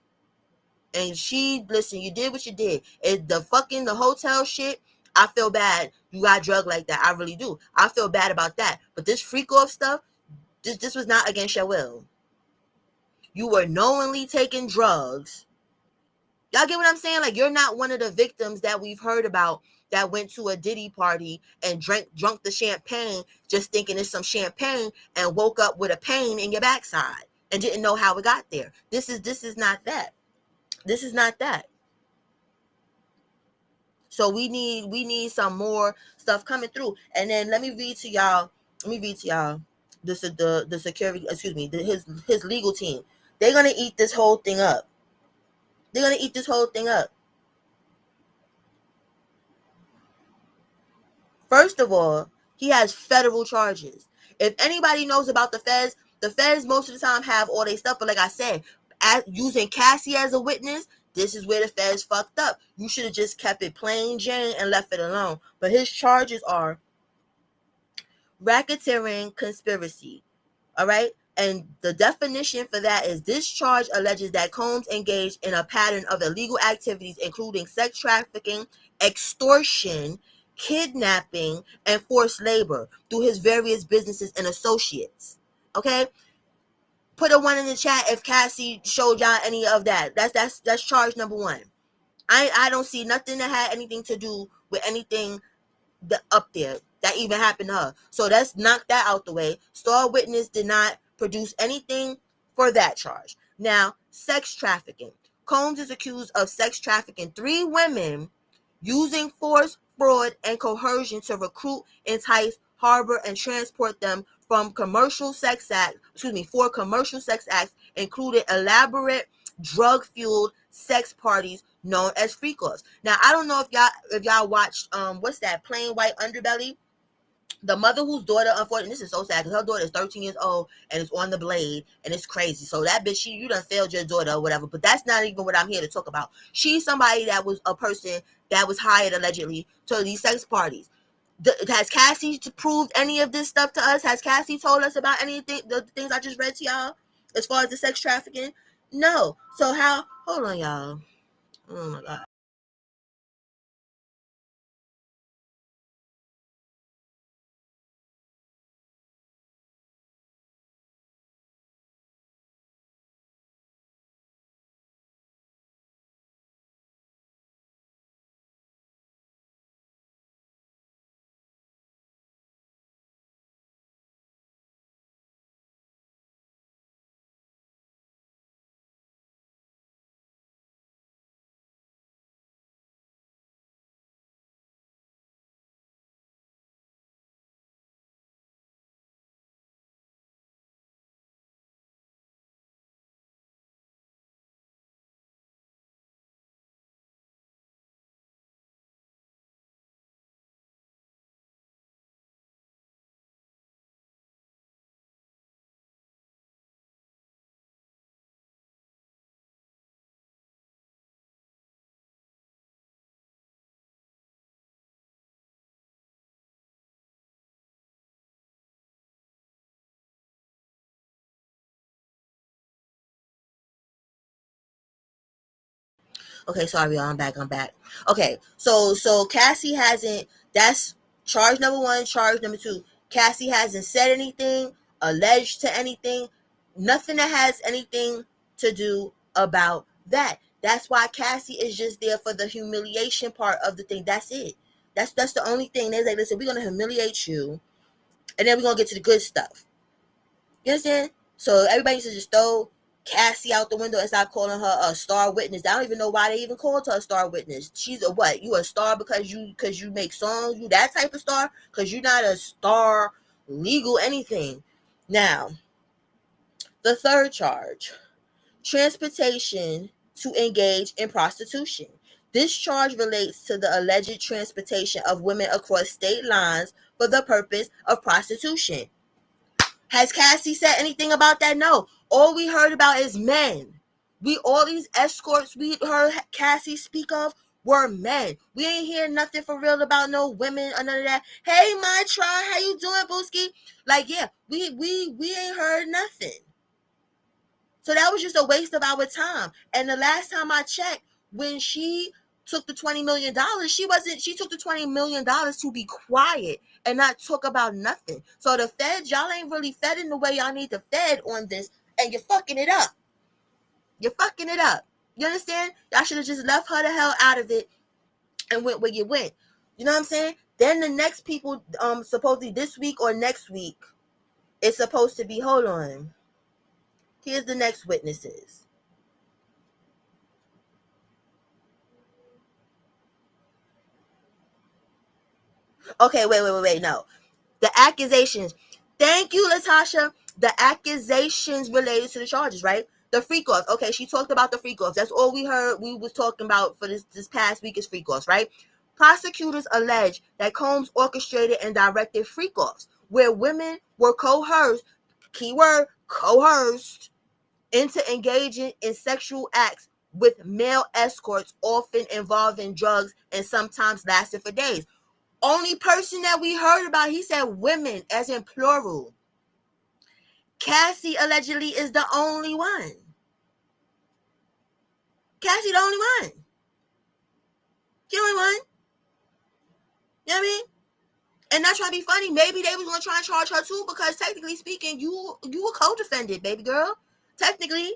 And listen, you did what you did. The hotel shit, I feel bad you got drugged like that. I really do. I feel bad about that. But this freak off stuff, this was not against your will. You were knowingly taking drugs. Y'all get what I'm saying? Like, you're not one of the victims that we've heard about that went to a Diddy party and drunk the champagne just thinking it's some champagne and woke up with a pain in your backside and didn't know how it got there. This is not that. This is not that. So we need some more stuff coming through. And then let me read to y'all. The security, excuse me, his legal team. They're gonna eat this whole thing up. They're gonna eat this whole thing up. First of all, he has federal charges. If anybody knows about the feds most of the time have all their stuff. But like I said, using Cassie as a witness, this is where the feds fucked up. You should have just kept it plain Jane and left it alone. But his charges are racketeering conspiracy. All right. And the definition for that is, this charge alleges that Combs engaged in a pattern of illegal activities, including sex trafficking, extortion, kidnapping, and forced labor through his various businesses and associates. Okay? Put a one in the chat if Cassie showed y'all any of that. That's charge number one. I don't see nothing that had anything to do with anything up there that even happened to her. So let's knock that out the way. Star Witness did not produce anything for that charge. Now, sex trafficking. Combs is accused of sex trafficking 3 women using force, fraud, and coercion to recruit, entice, harbor, and transport them from commercial sex acts, for commercial sex acts, including elaborate drug-fueled sex parties known as freak offs. Now, I don't know if y'all watched what's that, Plain White Underbelly. The mother whose daughter, unfortunately, this is so sad because her daughter is 13 years old and is on the blade and it's crazy. So that bitch, you done failed your daughter or whatever. But that's not even what I'm here to talk about. She's somebody that was a person that was hired allegedly to these sex parties. Has Cassie proved any of this stuff to us? Has Cassie told us about anything, the things I just read to y'all, as far as the sex trafficking? No. So how? Hold on, y'all. Oh my god. Okay, sorry, y'all. I'm back. I'm back. Okay, so Cassie hasn't. That's charge number one. Charge number two. Cassie hasn't said anything, alleged to anything, nothing that has anything to do about that. That's why Cassie is just there for the humiliation part of the thing. That's it. That's the only thing. They're like, listen, we're gonna humiliate you, and then we're gonna get to the good stuff. You understand? So everybody needs to just throw Cassie out the window and stop calling her a star witness. I don't even know why they even called her a star witness. She's a what? You a star because you make songs? You that type of star? Because you're not a star legal anything. Now, the third charge, transportation to engage in prostitution. This charge relates to the alleged transportation of women across state lines for the purpose of prostitution. Has Cassie said anything about that? No. All we heard about is men. All these escorts we heard Cassie speak of were men. We ain't hear nothing for real about no women or none of that. Hey, my try, how you doing, Booski? Like, yeah, we ain't heard nothing. So that was just a waste of our time. And the last time I checked, when she took the $20 million, she took the $20 million to be quiet and not talk about nothing. So the feds, y'all ain't really fed in the way y'all need to fed on this, and you're fucking it up. You're fucking it up. You understand? Y'all should have just left her the hell out of it and went where you went. You know what I'm saying? Then the next people, supposedly this week or next week, it's supposed to be, hold on. Here's the next witnesses. Okay, wait. No. The accusations. Thank you, Latasha. The accusations related to the charges, right? The freak offs. Okay, she talked about the freak offs. That's all we heard. We was talking about for this past week is freak offs, right? Prosecutors allege that Combs orchestrated and directed freak offs where women were coerced, keyword coerced, into engaging in sexual acts with male escorts, often involving drugs and sometimes lasting for days. Only person that we heard about, he said women, as in plural. Cassie allegedly is the only one. Cassie the only one. She the only one. You know what I mean? And not trying to be funny, maybe they was gonna try and charge her too, because technically speaking, you were co-defendant, baby girl. Technically.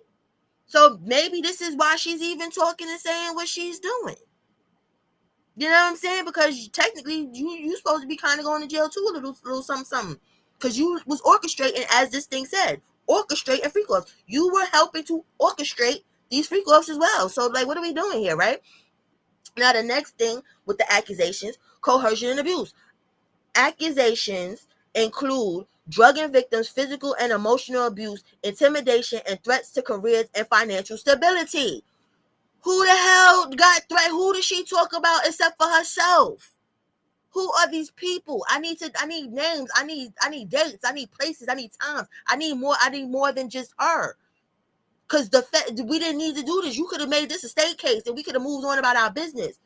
So maybe this is why she's even talking and saying what she's doing. You know what I'm saying? Because technically you supposed to be kind of going to jail too, a little something. Because you was orchestrating, as this thing said, orchestrating freak offs. You were helping to orchestrate these freak offs as well. So like, what are we doing here, right? Now the next thing with the accusations, coercion and abuse. Accusations include drugging victims, physical and emotional abuse, intimidation, and threats to careers and financial stability. Who the hell got threat? Who did she talk about except for herself? Who are these people? I need names. I need dates. I need places. I need times. I need more than just her. Because we didn't need to do this. You could have made this a state case and we could have moved on about our business.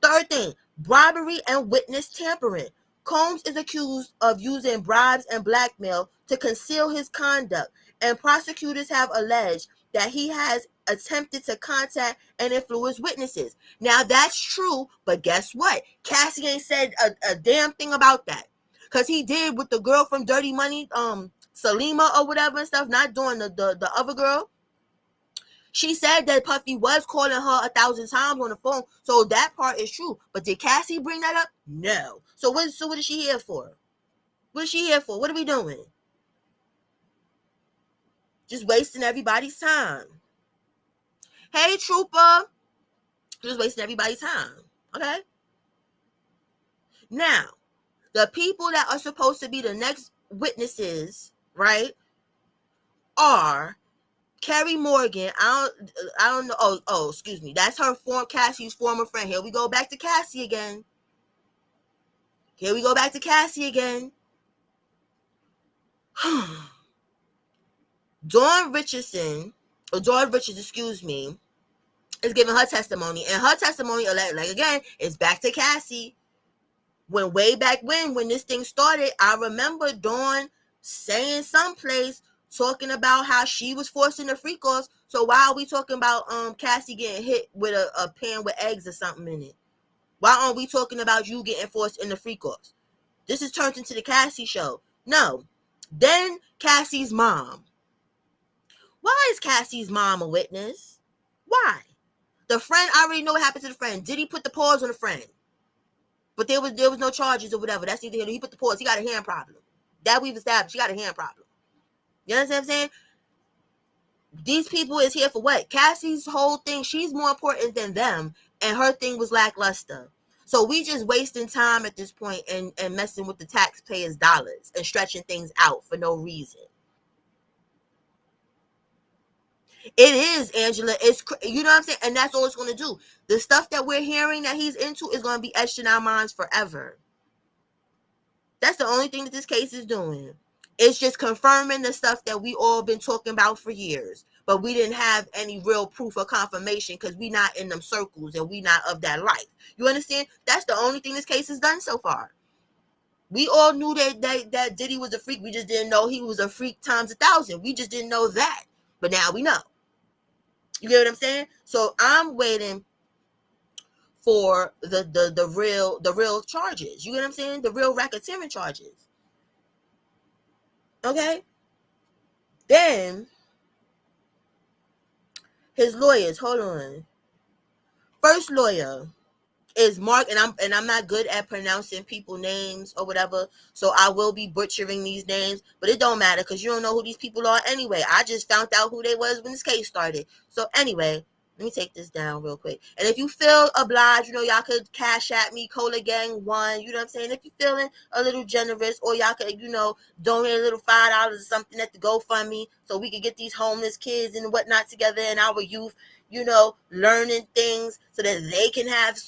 Third thing, bribery and witness tampering. Combs is accused of using bribes and blackmail to conceal his conduct, and prosecutors have alleged that he has attempted to contact and influence witnesses. Now that's true, but guess what? Cassie ain't said a damn thing about that. Because he did with the girl from Dirty Money, Salima or whatever and stuff, not doing the other girl. She said that Puffy was calling her 1,000 times on the phone, so that part is true. But did Cassie bring that up? No. So what is she here for? What is she here for? What are we doing? Just wasting everybody's time. Hey, Trooper. Just wasting everybody's time. Okay? Now, the people that are supposed to be the next witnesses, right, are Carrie Morgan. I don't know. Oh, excuse me. That's Cassie's former friend. Here we go back to Cassie again. Dawn Richards, excuse me, is giving her testimony, and her testimony, like again, is back to Cassie. Way back when this thing started, I remember Dawn saying someplace talking about how she was forcing the freak offs. So why are we talking about Cassie getting hit with a pan with eggs or something in it? Why aren't we talking about you getting forced in the freak offs? This is turned into the Cassie show. No. Then Cassie's mom. Why is Cassie's mom a witness? Why? The friend, I already know what happened to the friend. Did he put the pause on the friend? But there was no charges or whatever. That's neither here. He put the pause. He got a hand problem. That we've established. He got a hand problem. You understand what I'm saying? These people is here for what? Cassie's whole thing, she's more important than them, and her thing was lackluster. So we just wasting time at this point and messing with the taxpayers' dollars and stretching things out for no reason. It is, Angela. It's, you know what I'm saying? And that's all it's going to do. The stuff that we're hearing that he's into is going to be etched in our minds forever. That's the only thing that this case is doing. It's just confirming the stuff that we all been talking about for years. But we didn't have any real proof or confirmation because we not in them circles and we not of that life. You understand? That's the only thing this case has done so far. We all knew that Diddy was a freak. We just didn't know he was a freak times 1,000. We just didn't know that. But now we know. You get what I'm saying? So I'm waiting for the real charges. You get what I'm saying? The real racketeering charges. Okay? Then his lawyers, hold on. First lawyer is Mark, and I'm not good at pronouncing people names or whatever, so I will be butchering these names, but it don't matter because you don't know who these people are anyway. I just found out who they was when this case started. So anyway, let me take this down real quick. And if you feel obliged, y'all could cash at me, Cola Gang 1, you know what I'm saying? If you're feeling a little generous, or y'all could, donate a little $5 or something at the GoFundMe so we could get these homeless kids and whatnot together and our youth, learning things so that they can have,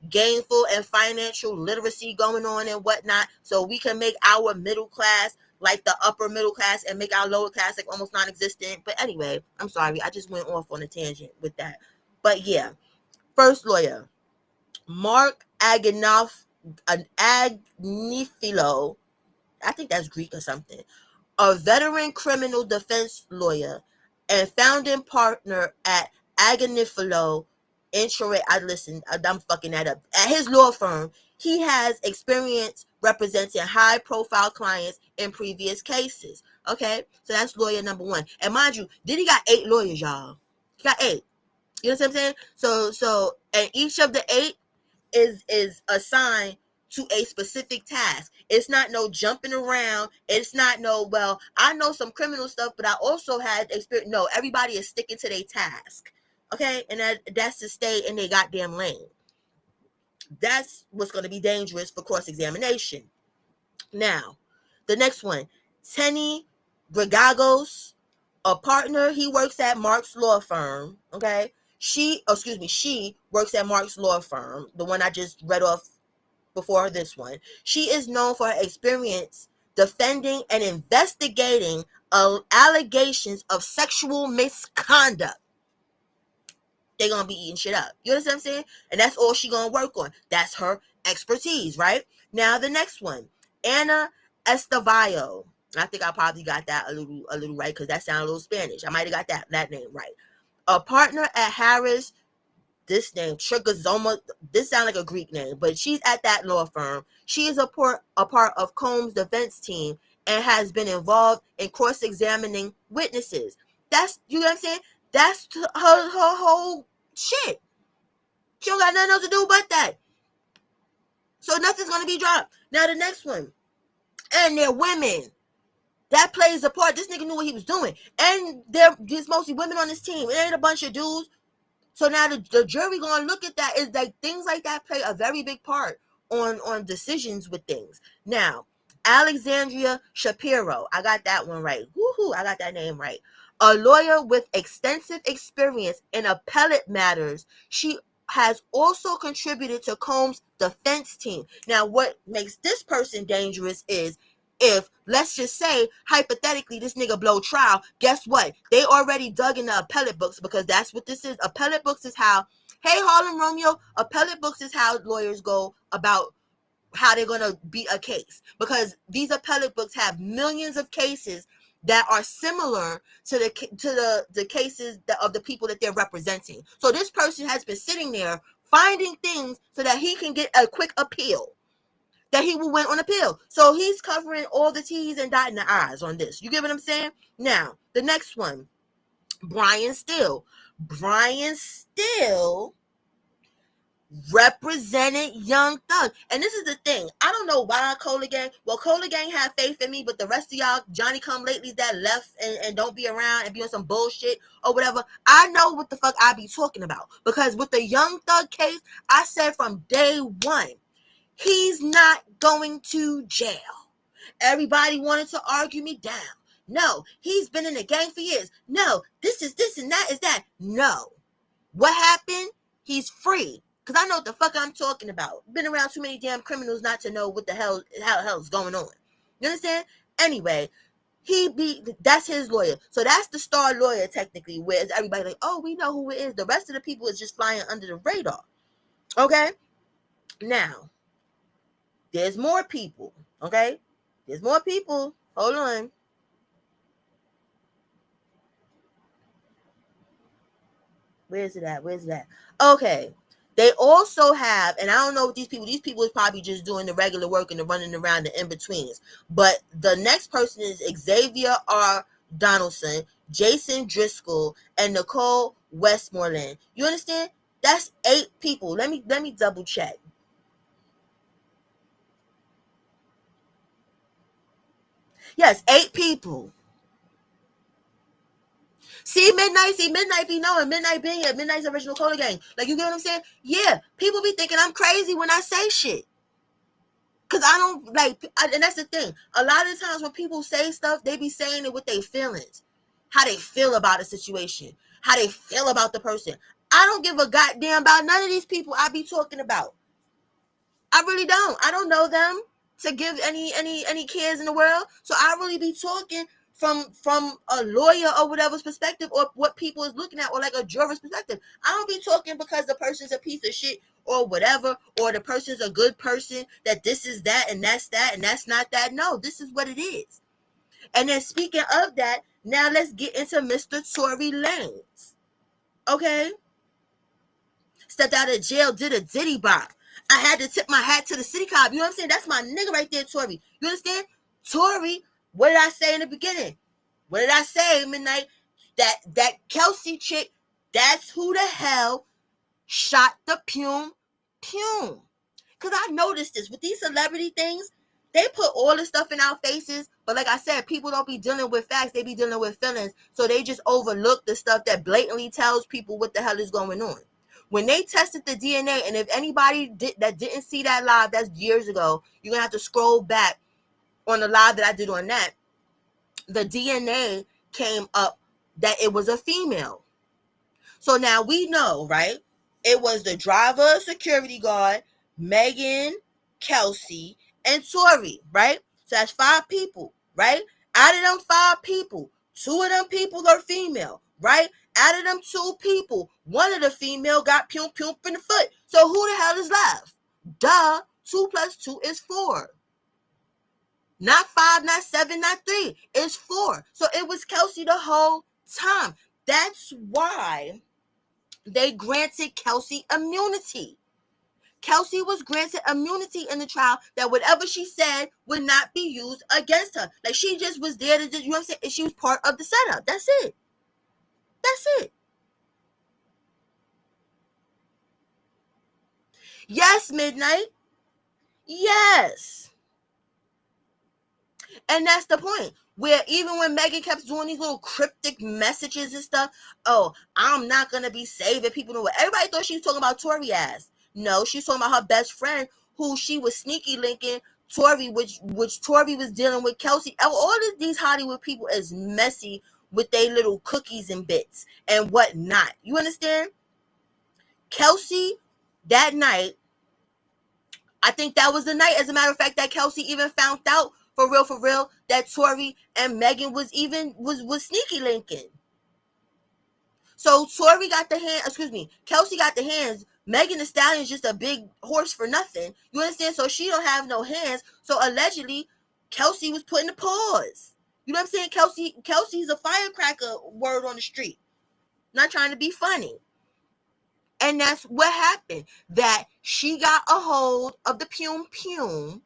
gainful and financial literacy going on and whatnot, so we can make our middle class like the upper middle class and make our lower class like almost non-existent. But anyway, I'm sorry, I just went off on a tangent with that. But yeah, first lawyer, Mark Agnifilo, I think that's Greek or something, a veteran criminal defense lawyer and founding partner at Agnifilo Insurance. I'm fucking that up. At his law firm, he has experience representing high-profile clients in previous cases. Okay, so that's lawyer number one. And mind you, Diddy got 8 lawyers, y'all. He got 8. You know what I'm saying? So, and each of the 8 is assigned to a specific task. It's not no jumping around. It's not no, well, I know some criminal stuff, but I also had experience. No, everybody is sticking to their task. Okay? And that's to stay in their goddamn lane. That's what's going to be dangerous for cross-examination. Now, the next one, Tenny Gregagos, a partner. He works at Mark's law firm. Okay? She works at Mark's law firm, the one I just read off before this one. She is known for her experience defending and investigating allegations of sexual misconduct. They're gonna be eating shit up. You understand what I'm saying? And that's all she gonna work on. That's her expertise, right? Now the next one, Ana Estavallo. I think I probably got that a little right because that sounded a little Spanish. I might have got that name right. A partner at Harris. This name Trigazoma. This sounds like a Greek name, but she's at that law firm. She is a part of Combs' defense team and has been involved in cross-examining witnesses. That's, you know what I'm saying? That's her whole shit. She don't got nothing else to do but that. So nothing's gonna be dropped. Now the next one, and they're women. That plays a part. This nigga knew what he was doing, and there's mostly women on this team. It ain't a bunch of dudes. So now the jury gonna look at that. Is like things like that play a very big part on decisions with things. Now, Alexandria Shapiro, I got that one right. Woohoo! I got that name right. A lawyer with extensive experience in appellate matters, she has also contributed to Combs' defense team. Now, what makes this person dangerous is if, let's just say, hypothetically, this nigga blow trial, guess what? They already dug in the appellate books because that's what this is. Appellate books is how, hey, Harlem Romeo, appellate books is how lawyers go about how they're going to beat a case. Because these appellate books have millions of cases that are similar to the cases of the people that they're representing. So this person has been sitting there finding things so that he can get a quick appeal, that he will win on appeal. So he's covering all the T's and dotting the I's on this. You get what I'm saying? Now, the next one, Brian Steele. Brian Steele represented Young Thug. And this is the thing. I don't know why Cola Gang. Well, Cola Gang had faith in me, but the rest of y'all, Johnny come latelys that left and don't be around and be on some bullshit or whatever, I know what the fuck I be talking about. Because with the Young Thug case, I said from day one, he's not going to jail. Everybody wanted to argue me down. No, he's been in the gang for years. No, this is this and that is that. No. What happened? He's free. Because I know what the fuck I'm talking about. Been around too many damn criminals not to know what the hell is going on. You understand? Anyway, that's his lawyer. So that's the star lawyer technically, where everybody like, oh, we know who it is. The rest of the people is just flying under the radar. Okay? Now, there's more people, okay? There's more people. Hold on. Where's it at? Okay. They also have, and I don't know what these people is probably just doing the regular work and the running around the in-betweens. But the next person is Xavier R. Donaldson, Jason Driscoll, and Nicole Westmoreland. You understand? That's 8 people. Let me double check. Yes, 8 people. See Midnight be knowing. Midnight being here. Midnight's original Cola Gang. Like, you get what I'm saying? Yeah, people be thinking I'm crazy when I say shit. Because I don't, and that's the thing. A lot of the times when people say stuff, they be saying it with their feelings. How they feel about a situation. How they feel about the person. I don't give a goddamn about none of these people I be talking about. I really don't. I don't know them to give any cares in the world. So I really be talking from a lawyer or whatever's perspective, or what people is looking at, or like a juror's perspective. I don't be talking because the person's a piece of shit or whatever, or the person's a good person, that this is that and that's not that. No, this is what it is. And then speaking of that, now let's get into Mr. Tory Lanez. Okay? Stepped out of jail, did a Diddy bop. I had to tip my hat to the city cop. You know what I'm saying? That's my nigga right there, Tory. You understand? Tory, what did I say in the beginning? What did I say, Midnight? That Kelsey chick, that's who the hell shot the Pume. Because I noticed this. With these celebrity things, they put all the stuff in our faces. But like I said, people don't be dealing with facts. They be dealing with feelings. So they just overlook the stuff that blatantly tells people what the hell is going on. When they tested the DNA, and if anybody didn't see that live, that's years ago, you're going to have to scroll back on the live that I did on that. The DNA came up that it was a female. So now we know, right? It was the driver, security guard, Megan, Kelsey, and Tory, right? So that's 5 people, right? Out of them 5 people, 2 of them people are female, right? Out of them 2 people, 1 of the female got pum pum in the foot. So who the hell is left? Duh, 2 plus 2 is 4. Not 5, not 7, not 3. It's 4. So it was Kelsey the whole time. That's why they granted Kelsey immunity. Kelsey was granted immunity in the trial that whatever she said would not be used against her. Like she just was there to just, you know what I'm saying? And she was part of the setup. That's it. That's it. Yes, Midnight. Yes. And that's the point. Where even when Megan kept doing these little cryptic messages and stuff, oh, I'm not gonna be saving people. Know what? Everybody thought she was talking about Tory ass. No, she's talking about her best friend who she was sneaky linking Tory, which Tory was dealing with Kelsey. All of these Hollywood people is messy with their little cookies and bits and whatnot. You understand? Kelsey, that night, I think that was the night, as a matter of fact, that Kelsey even found out for real, that Tory and Megan was sneaky linking. So Tory got the hand, Kelsey got the hands. Megan Thee Stallion's just a big horse for nothing. You understand? So she don't have no hands. So allegedly, Kelsey was putting the paws. You know what I'm saying? Kelsey's a firecracker word on the street. Not trying to be funny. And that's what happened. That she got a hold of the pum pum.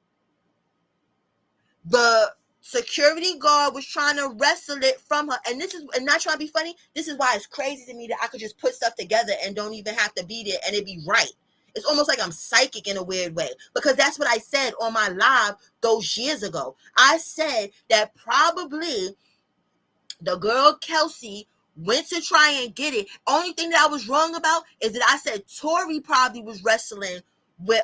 The security guard was trying to wrestle it from her. And not trying to be funny. This is why it's crazy to me that I could just put stuff together and don't even have to be there and it be right. It's almost like I'm psychic in a weird way, because that's what I said on my live those years ago. I said that probably the girl Kelsey went to try and get it. Only thing that I was wrong about is that I said Tory probably was wrestling with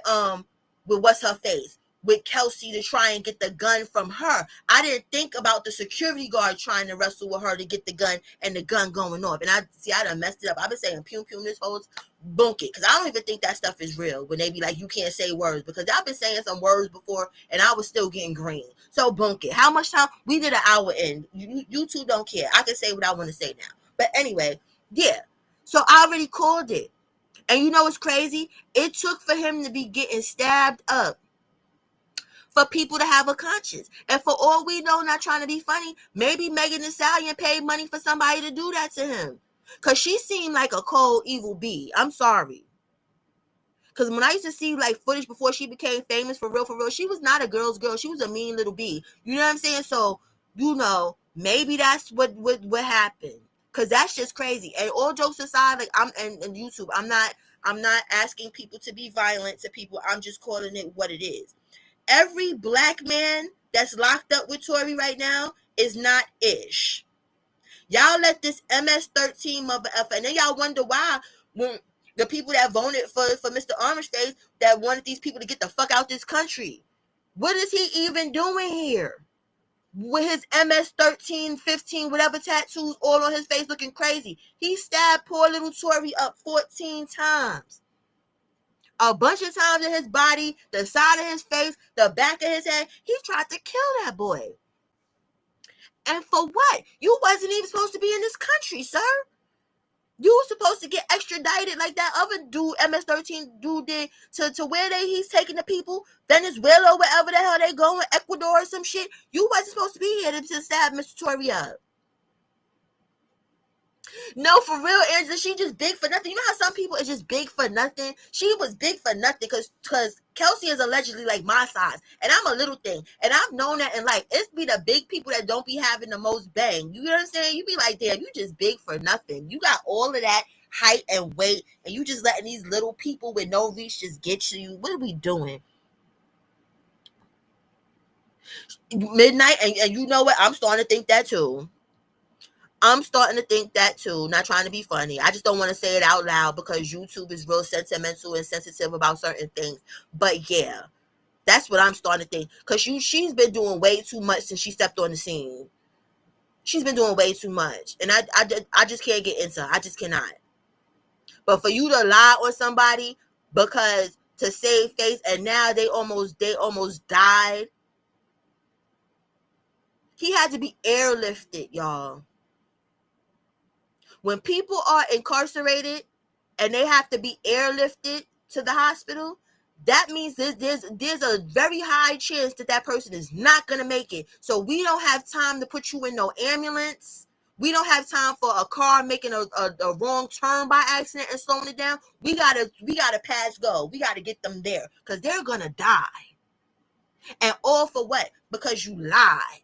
what's her face, with Kelsey, to try and get the gun from her. I didn't think about the security guard trying to wrestle with her to get the gun and the gun going off. And I done messed it up. I've been saying pum pum this whole bunk it, because I don't even think that stuff is real when they be like, you can't say words, because I've been saying some words before and I was still getting green. So bunk it. How much time? We did an hour in. You two don't care. I can say what I want to say now. But anyway, yeah. So I already called it. And you know what's crazy? It took for him to be getting stabbed up for people to have a conscience. And for all we know, not trying to be funny, maybe Megan Thee Stallion paid money for somebody to do that to him. Because she seemed like a cold, evil bee. I'm sorry. Because when I used to see like footage before she became famous, for real, she was not a girl's girl. She was a mean little bee. You know what I'm saying? So, maybe that's what happened. Because that's just crazy. And all jokes aside, like and YouTube, I'm not asking people to be violent to people. I'm just calling it what it is. Every black man that's locked up with Tory right now is not ish. Y'all let this MS-13 mother effer, and then y'all wonder why when the people that voted for Mr. Orange Face that wanted these people to get the fuck out this country. What is he even doing here? With his MS-13, 15, whatever tattoos all on his face looking crazy. He stabbed poor little Tory up 14 times. A bunch of times in his body, the side of his face, the back of his head. He tried to kill that boy. And for what? You wasn't even supposed to be in this country, sir. You were supposed to get extradited like that other dude, MS-13 dude, did to where he's taking the people, Venezuela, wherever the hell they going, Ecuador or some shit. You wasn't supposed to be here to stab Mr. Tory up. No, for real, Angela, she just big for nothing. You know how some people is just big for nothing? She was big for nothing because Kelsey is allegedly like my size, and I'm a little thing. And I've known that in life. It's be the big people that don't be having the most bang. You know what I'm saying? You be like, damn, you just big for nothing. You got all of that height and weight, and you just letting these little people with no reach just get to you. What are we doing? Midnight, and you know what? I'm starting to think that too. I'm starting to think that too. Not trying to be funny. I just don't want to say it out loud because YouTube is real sentimental and sensitive about certain things. But yeah, that's what I'm starting to think. Because she's been doing way too much since she stepped on the scene. She's been doing way too much. And I just can't get into her. I just cannot. But for you to lie on somebody because to save face, and now they almost died. He had to be airlifted, y'all. When people are incarcerated and they have to be airlifted to the hospital, that means there's a very high chance that that person is not going to make it. So we don't have time to put you in no ambulance. We don't have time for a car making a wrong turn by accident and slowing it down. We gotta pass go. We gotta get them there because they're gonna die. And all for what? Because you lied.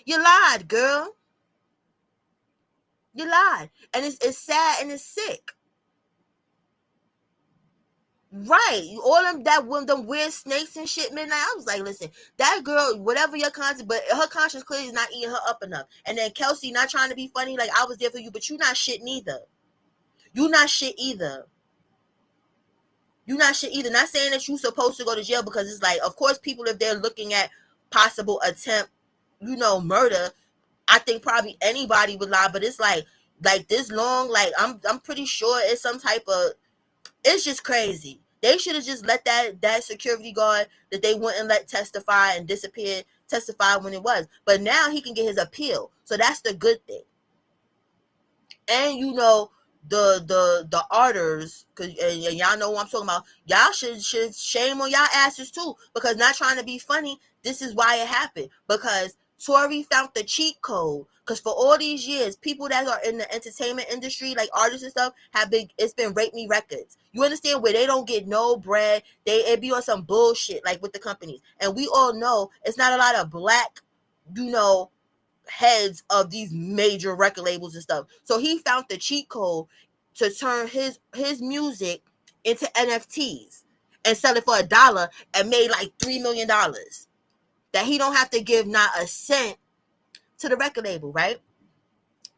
You lied, girl. You lied. And it's sad and it's sick. Right. All them weird snakes and shit midnight. I was like, listen, that girl, whatever your conscience, but her conscience clearly is not eating her up enough. And then Kelsey not trying to be funny, like I was there for you, but you not shit neither. You not shit either. You not shit either. Not saying that you supposed to go to jail, because it's like, of course, people, if they're looking at possible attempt, murder, I think probably anybody would lie. But it's like this long, like I'm pretty sure it's some type of, it's just crazy. They should have just let that security guard that they wouldn't let testify and disappear testify when it was. But now he can get his appeal. So that's the good thing. And the orders, cause and y'all know what I'm talking about. Y'all should shame on y'all asses too, because not trying to be funny. This is why it happened, because Tory found the cheat code. Because for all these years, people that are in the entertainment industry, like artists and stuff, it's been Rape Me Records. You understand, where they don't get no bread. It be on some bullshit like with the companies, and we all know it's not a lot of black, heads of these major record labels and stuff. So he found the cheat code to turn his music into NFTs and sell it for $1 and made like $3 million. That he don't have to give not a cent to the record label, right?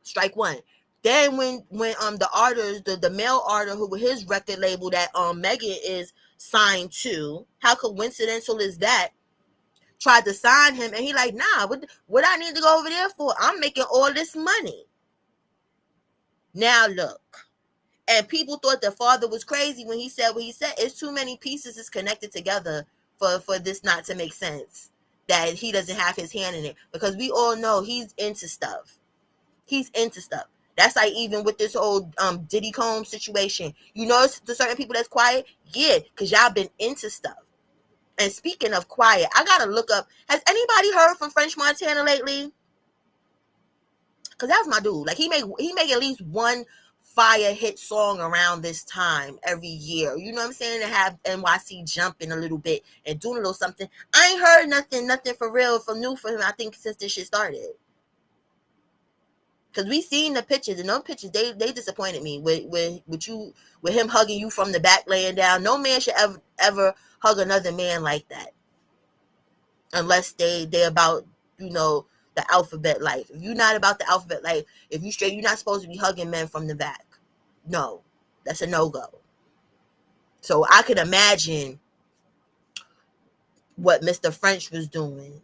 Strike one. Then when the artist, the male artist who with his record label that Megan is signed to, how coincidental is that? Tried to sign him, and he like, nah, what I need to go over there for? I'm making all this money. Now look. And people thought the father was crazy when he said what he said. It's too many pieces is connected together for this not to make sense. That he doesn't have his hand in it. Because we all know he's into stuff. He's into stuff. That's like even with this whole Diddy Combs situation. You notice the certain people that's quiet? Yeah, because y'all been into stuff. And speaking of quiet, I gotta look up. Has anybody heard from French Montana lately? Cause that's my dude. Like he make at least one fire hit song around this time every year. You know what I'm saying? To have NYC jumping a little bit and doing a little something. I ain't heard nothing for real, for new for him. I think since this shit started. Cause we seen the pictures, and those pictures they disappointed me with him hugging you from the back, laying down. No man should ever hug another man like that, unless they about the alphabet life. If you're not about the alphabet life, if you straight, you're not supposed to be hugging men from the back. No, that's a no-go. So I could imagine what Mr. French was doing.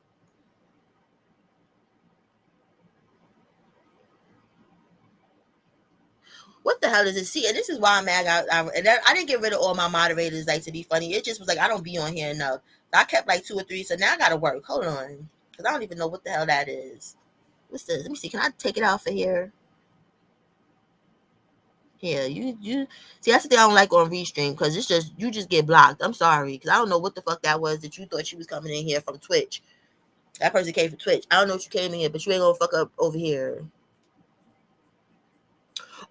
What the hell is this? See, and this is why I'm mad. I didn't get rid of all my moderators, like, to be funny. It just was like I don't be on here enough. So I kept like 2 or 3. So now I gotta work. Hold on, because I don't even know what the hell that is. What's this? Let me see. Can I take it out for here? Here, you see. That's the thing I don't like on Restream, because it's just you just get blocked. I'm sorry, because I don't know what the fuck that was that you thought she was coming in here from Twitch. That person came from Twitch. I don't know what you came in here, but you ain't gonna fuck up over here.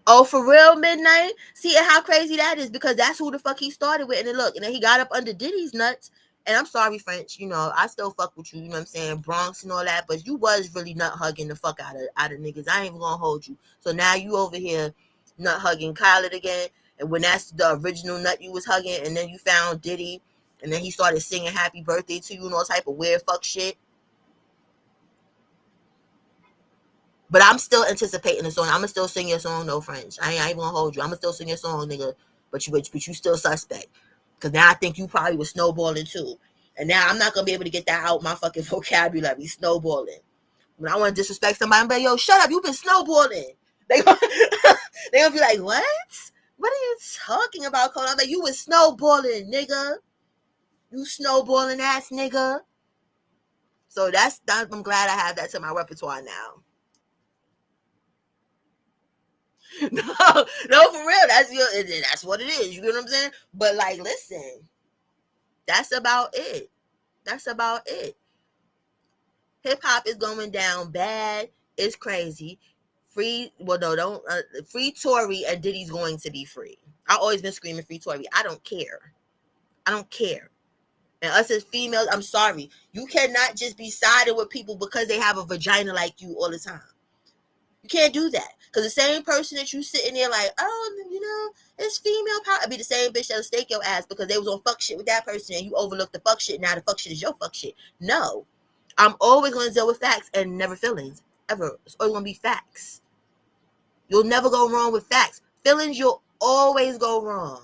Oh, for real, Midnight? See how crazy that is, because that's who the fuck he started with. And then look, and then he got up under Diddy's nuts. And I'm sorry, French, I still fuck with you, you know what I'm saying, Bronx and all that, but you was really nut hugging the fuck out of niggas. I ain't even gonna hold you. So now you over here nut hugging Khaled again, and when that's the original nut you was hugging, and then you found Diddy, and then he started singing happy birthday to you and all type of weird fuck shit. But I'm still anticipating the song. I'm gonna still sing your song, no French. I ain't gonna hold you. I'm gonna still sing your song, nigga. But you still suspect. Cause now I think you probably was snowballing too. And now I'm not gonna be able to get that out my fucking vocabulary, snowballing. When I want to disrespect somebody, I'm like, yo, shut up, you been snowballing. They gonna be like, what? What are you talking about, Cole? I'm like, you was snowballing, nigga. You snowballing ass nigga. So that's I'm glad I have that to my repertoire now. No, no, for real. That's what it is. You know what I'm saying? But like, listen, that's about it. That's about it. Hip hop is going down bad. It's crazy. Free, well, no, don't. Free Tory and Diddy's going to be free. I've always been screaming free Tory. I don't care. I don't care. And us as females, I'm sorry. You cannot just be siding with people because they have a vagina like you all the time. You can't do that. Because the same person that you sitting there like, oh, it's female power. It'd be the same bitch that'll stake your ass because they was on fuck shit with that person and you overlooked the fuck shit. Now the fuck shit is your fuck shit. No. I'm always going to deal with facts and never feelings. Ever. It's always going to be facts. You'll never go wrong with facts. Feelings, you'll always go wrong.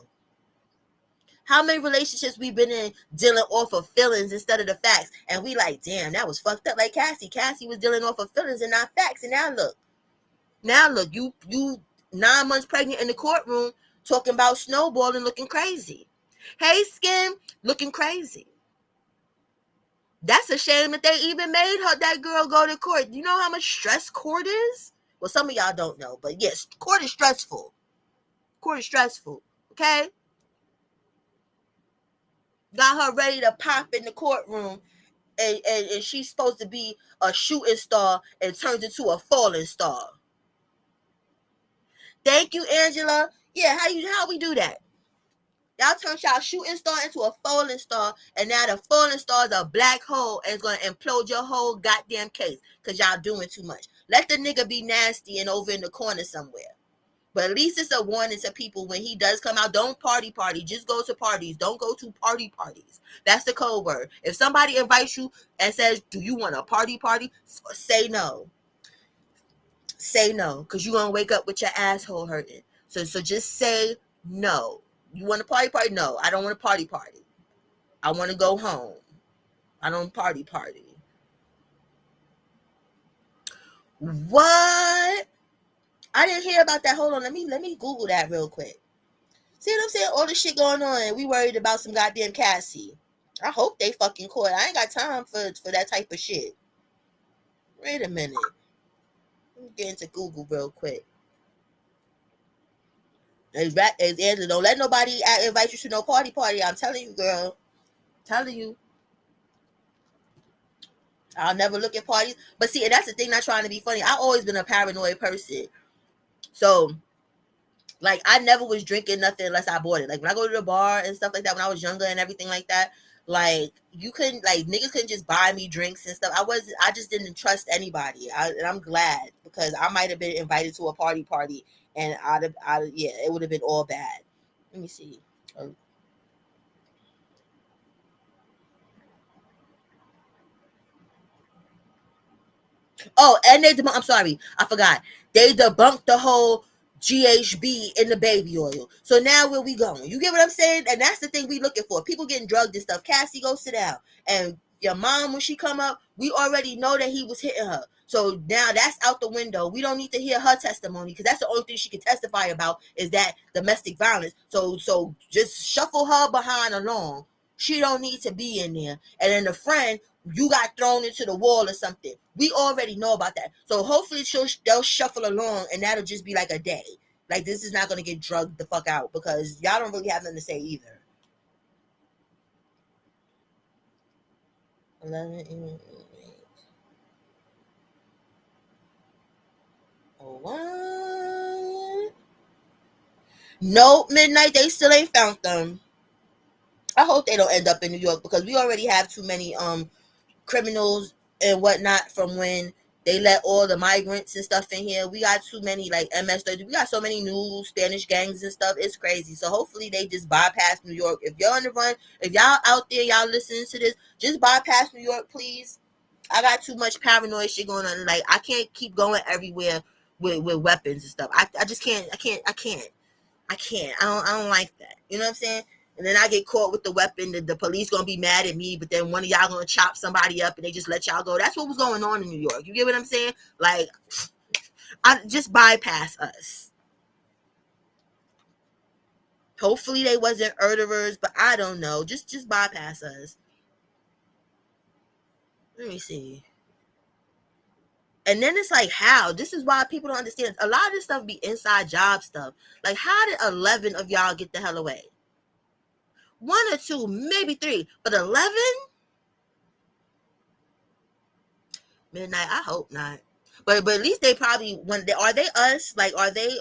How many relationships we've been in dealing off of feelings instead of the facts? And we like, damn, that was fucked up. Like Cassie. Cassie was dealing off of feelings and not facts. And now look, you 9 months pregnant in the courtroom talking about snowballing, looking crazy. Hey, Skin, looking crazy. That's a shame that they even made that girl go to court. You know how much stress court is? Well, some of y'all don't know, but yes, court is stressful. Court is stressful, okay? Got her ready to pop in the courtroom, and she's supposed to be a shooting star and turns into a falling star. Thank you, Angela. Yeah, how we do that? Y'all turned y'all shooting star into a falling star, and now the falling star is a black hole and it's gonna implode your whole goddamn case because y'all doing too much. Let the nigga be nasty and over in the corner somewhere. But at least it's a warning to people when he does come out. Don't party. Just go to parties. Don't go to parties. That's the code word. If somebody invites you and says, do you want a party? Say no. Say no. Because you're going to wake up with your asshole hurting. So just say no. You want a party? No, I don't want a party. I want to go home. I don't party. What? I didn't hear about that. Hold on. Let me Google that real quick. See what I'm saying? All the shit going on, and we worried about some goddamn Cassie. I hope they fucking caught. I ain't got time for that type of shit. Wait a minute. Let me get into Google real quick. Angela, don't let nobody invite you to no party. I'm telling you, girl. Telling you. I'll never look at parties. But see, and that's the thing, not trying to be funny. I've always been a paranoid person. So, like, I never was drinking nothing unless I bought it. Like, when I go to the bar and stuff like that, when I was younger and everything like that, like, you couldn't, like, niggas couldn't just buy me drinks and stuff. I just didn't trust anybody. And I'm glad, because I might have been invited to a party, and yeah, it would have been all bad. Let me see. Oh, and I'm sorry, I forgot. They debunked the whole GHB in the baby oil. So now where we going? You get what I'm saying? And that's the thing we looking for. People getting drugged and stuff. Cassie, go sit down. And your mom, when she come up, we already know that he was hitting her. So now that's out the window. We don't need to hear her testimony, because that's the only thing she can testify about is that domestic violence. So just shuffle her behind along. She don't need to be in there. And then the friend, you got thrown into the wall or something. We already know about that. So hopefully they'll shuffle along, and that'll just be like a day. Like, this is not going to get drugged the fuck out, because y'all don't really have nothing to say either. 11. Oh, what? No, midnight, they still ain't found them. I hope they don't end up in New York, because we already have too many criminals and whatnot from when they let all the migrants and stuff in here. We got too many, like MS-30. We got so many new Spanish gangs and stuff. It's crazy. So hopefully they just bypass New York. If you're on the run, if y'all out there, y'all listening to this, just bypass New York, please. I got too much paranoid shit going on. Like, I can't keep going everywhere with weapons and stuff. I just can't. I can't. I don't like that. You know what I'm saying? And then I get caught with the weapon. The police gonna be mad at me, but then one of y'all gonna chop somebody up and they just let y'all go. That's what was going on in New York. You get what I'm saying? Like, I just bypass us. Hopefully they wasn't murderers, but I don't know. Just bypass us. Let me see. And then it's like, how? This is why people don't understand. A lot of this stuff be inside job stuff. Like, how did 11 of y'all get the hell away? One or two, maybe three, but 11? Midnight, I hope not. But at least they probably, when they, are they us? Like, are they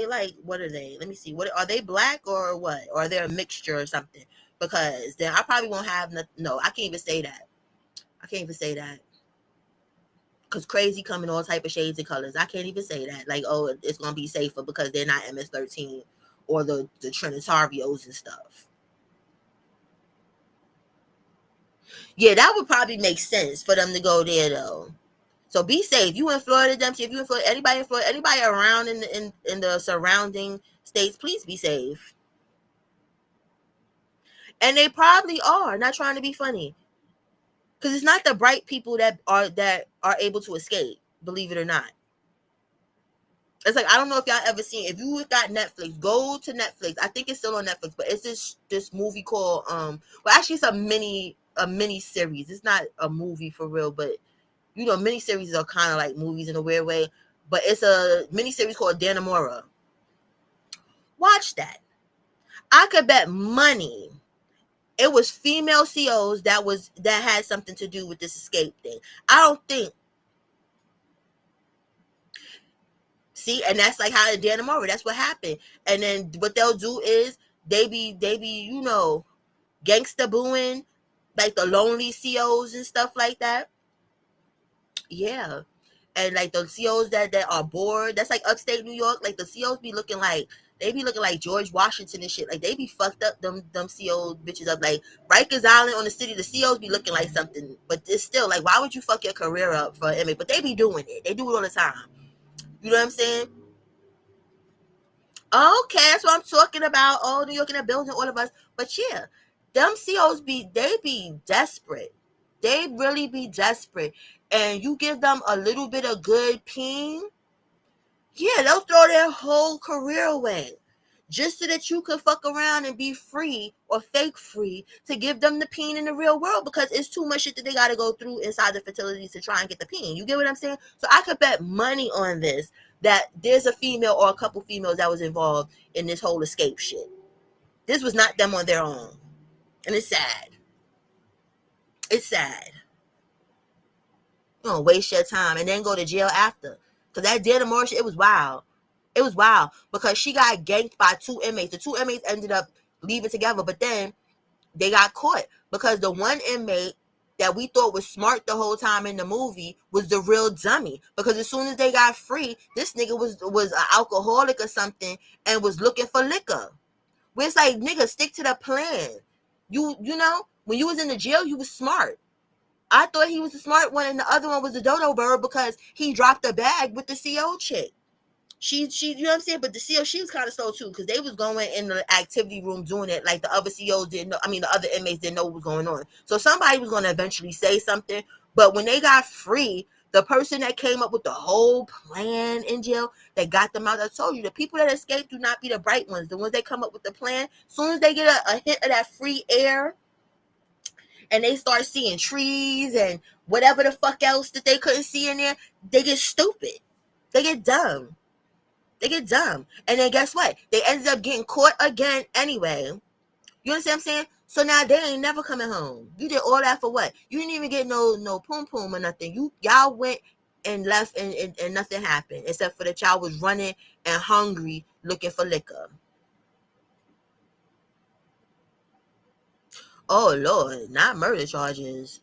like, what are they? Let me see. What are they, black or what? Or are they a mixture or something? Because then I probably won't have nothing. No, I can't even say that. I can't even say that. Because crazy come in all type of shades and colors. I can't even say that. Like, oh, it's gonna be safer because they're not MS-13 or the Trinitarios and stuff. Yeah, that would probably make sense for them to go there though. So be safe. You in Florida, Dempsey. If you in Florida, anybody in Florida, anybody around in the surrounding states, please be safe. And they probably are not trying to be funny, because it's not the bright people that are able to escape. Believe it or not. It's like, I don't know if y'all ever seen. If you got Netflix, go to Netflix. I think it's still on Netflix, but it's this movie called Well, actually, it's a mini series. It's not a movie for real, but mini series are kind of like movies in a weird way. But it's a mini series called Danamora. Watch that. I could bet money it was female COs that had something to do with this escape thing. I don't think. See, and that's like how the Danamora. That's what happened. And then what they'll do is they be gangsta booing like the lonely COs and stuff like that. Yeah. And like the COs that are bored, that's like upstate New York. Like the COs be looking like George Washington and shit. Like they be fucked up, them CO bitches up. Like Rikers Island on the city, the COs be looking like something. But it's still like, why would you fuck your career up for an inmate? But they be doing it. They do it all the time. You know what I'm saying? Okay, that's what I'm talking about. Oh, New York in the building, all of us. But yeah, them COs be desperate. They really be desperate. And you give them a little bit of good peen, yeah, they'll throw their whole career away. Just so that you could fuck around and be free or fake free to give them the peen in the real world, because it's too much shit that they gotta go through inside the facilities to try and get the peen. You get what I'm saying? So I could bet money on this that there's a female or a couple females that was involved in this whole escape shit. This was not them on their own. And it's sad. It's sad. You don't waste your time and then go to jail after. Because that Dana Morris, it was wild. It was wild because she got ganked by two inmates. The two inmates ended up leaving together, but then they got caught because the one inmate that we thought was smart the whole time in the movie was the real dummy. Because as soon as they got free, this nigga was an alcoholic or something and was looking for liquor. Where it's like, nigga, stick to the plan. You know, when you was in the jail, you was smart. I thought he was the smart one, and the other one was the dodo bird because he dropped the bag with the CO chick. She, you know what I'm saying? But the CO, she was kind of slow too, because they was going in the activity room doing it like the other COs didn't know. I mean, the other inmates didn't know what was going on. So somebody was going to eventually say something. But when they got free, the person that came up with the whole plan in jail that got them out, I told you, the people that escape do not be the bright ones. The ones that come up with the plan, as soon as they get a hit of that free air, and they start seeing trees and whatever the fuck else that they couldn't see in there, they get stupid. They get dumb. They get dumb. And then guess what? They ended up getting caught again anyway. You understand what I'm saying? So now they ain't never coming home. You did all that for what? You didn't even get no poom poom or nothing. Y'all went and left and nothing happened. Except for that y'all was running and hungry looking for liquor. Oh Lord, not murder charges.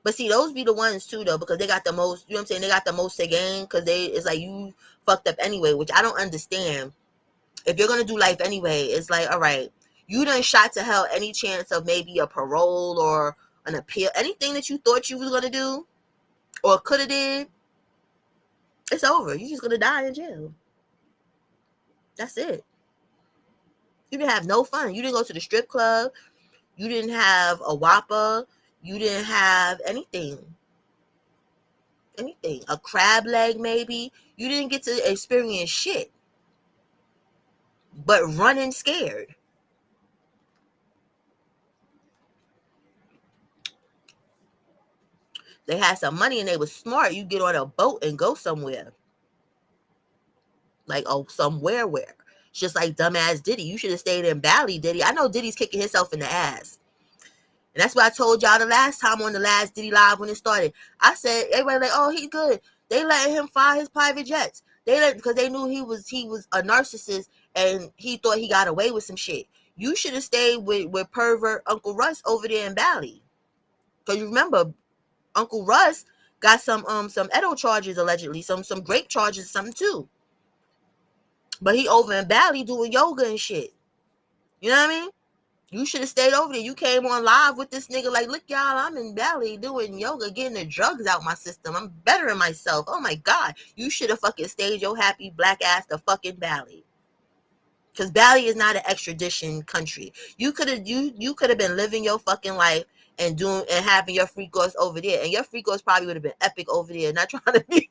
But see, those be the ones too, though, because they got the most. You know what I'm saying? They got the most to gain because it's like you fucked up anyway, which I don't understand. If you're gonna do life anyway, it's like, all right, you done shot to hell any chance of maybe a parole or an appeal, anything that you thought you was gonna do or could have did. It's over. You're just gonna die in jail. That's it. You didn't have no fun. You didn't go to the strip club. You didn't have a whopper. You didn't have anything. A crab leg maybe. You didn't get to experience shit. but running scared. They had some money and they was smart. You get on a boat and go somewhere. Like, oh, somewhere where. It's just like dumbass Diddy. You should have stayed in Bali, Diddy. I know Diddy's kicking himself in the ass. And that's what I told y'all the last time on the last Diddy Live when it started. I said, everybody like, oh, he good. They letting him fly his private jets. They let, because they knew he was a narcissist and he thought he got away with some shit. You should have stayed with pervert Uncle Russ over there in Bali. Because you remember, Uncle Russ got some Edo charges allegedly, some grape charges, something too. But he over in Bali doing yoga and shit. You know what I mean? You should have stayed over there. You came on live with this nigga like, look, y'all, I'm in Bali doing yoga, getting the drugs out my system. I'm bettering myself. Oh my God. You should have fucking stayed your happy black ass to fucking Bali. Because Bali is not an extradition country. You could have been living your fucking life and having your free course over there. And your free course probably would have been epic over there. Not trying to be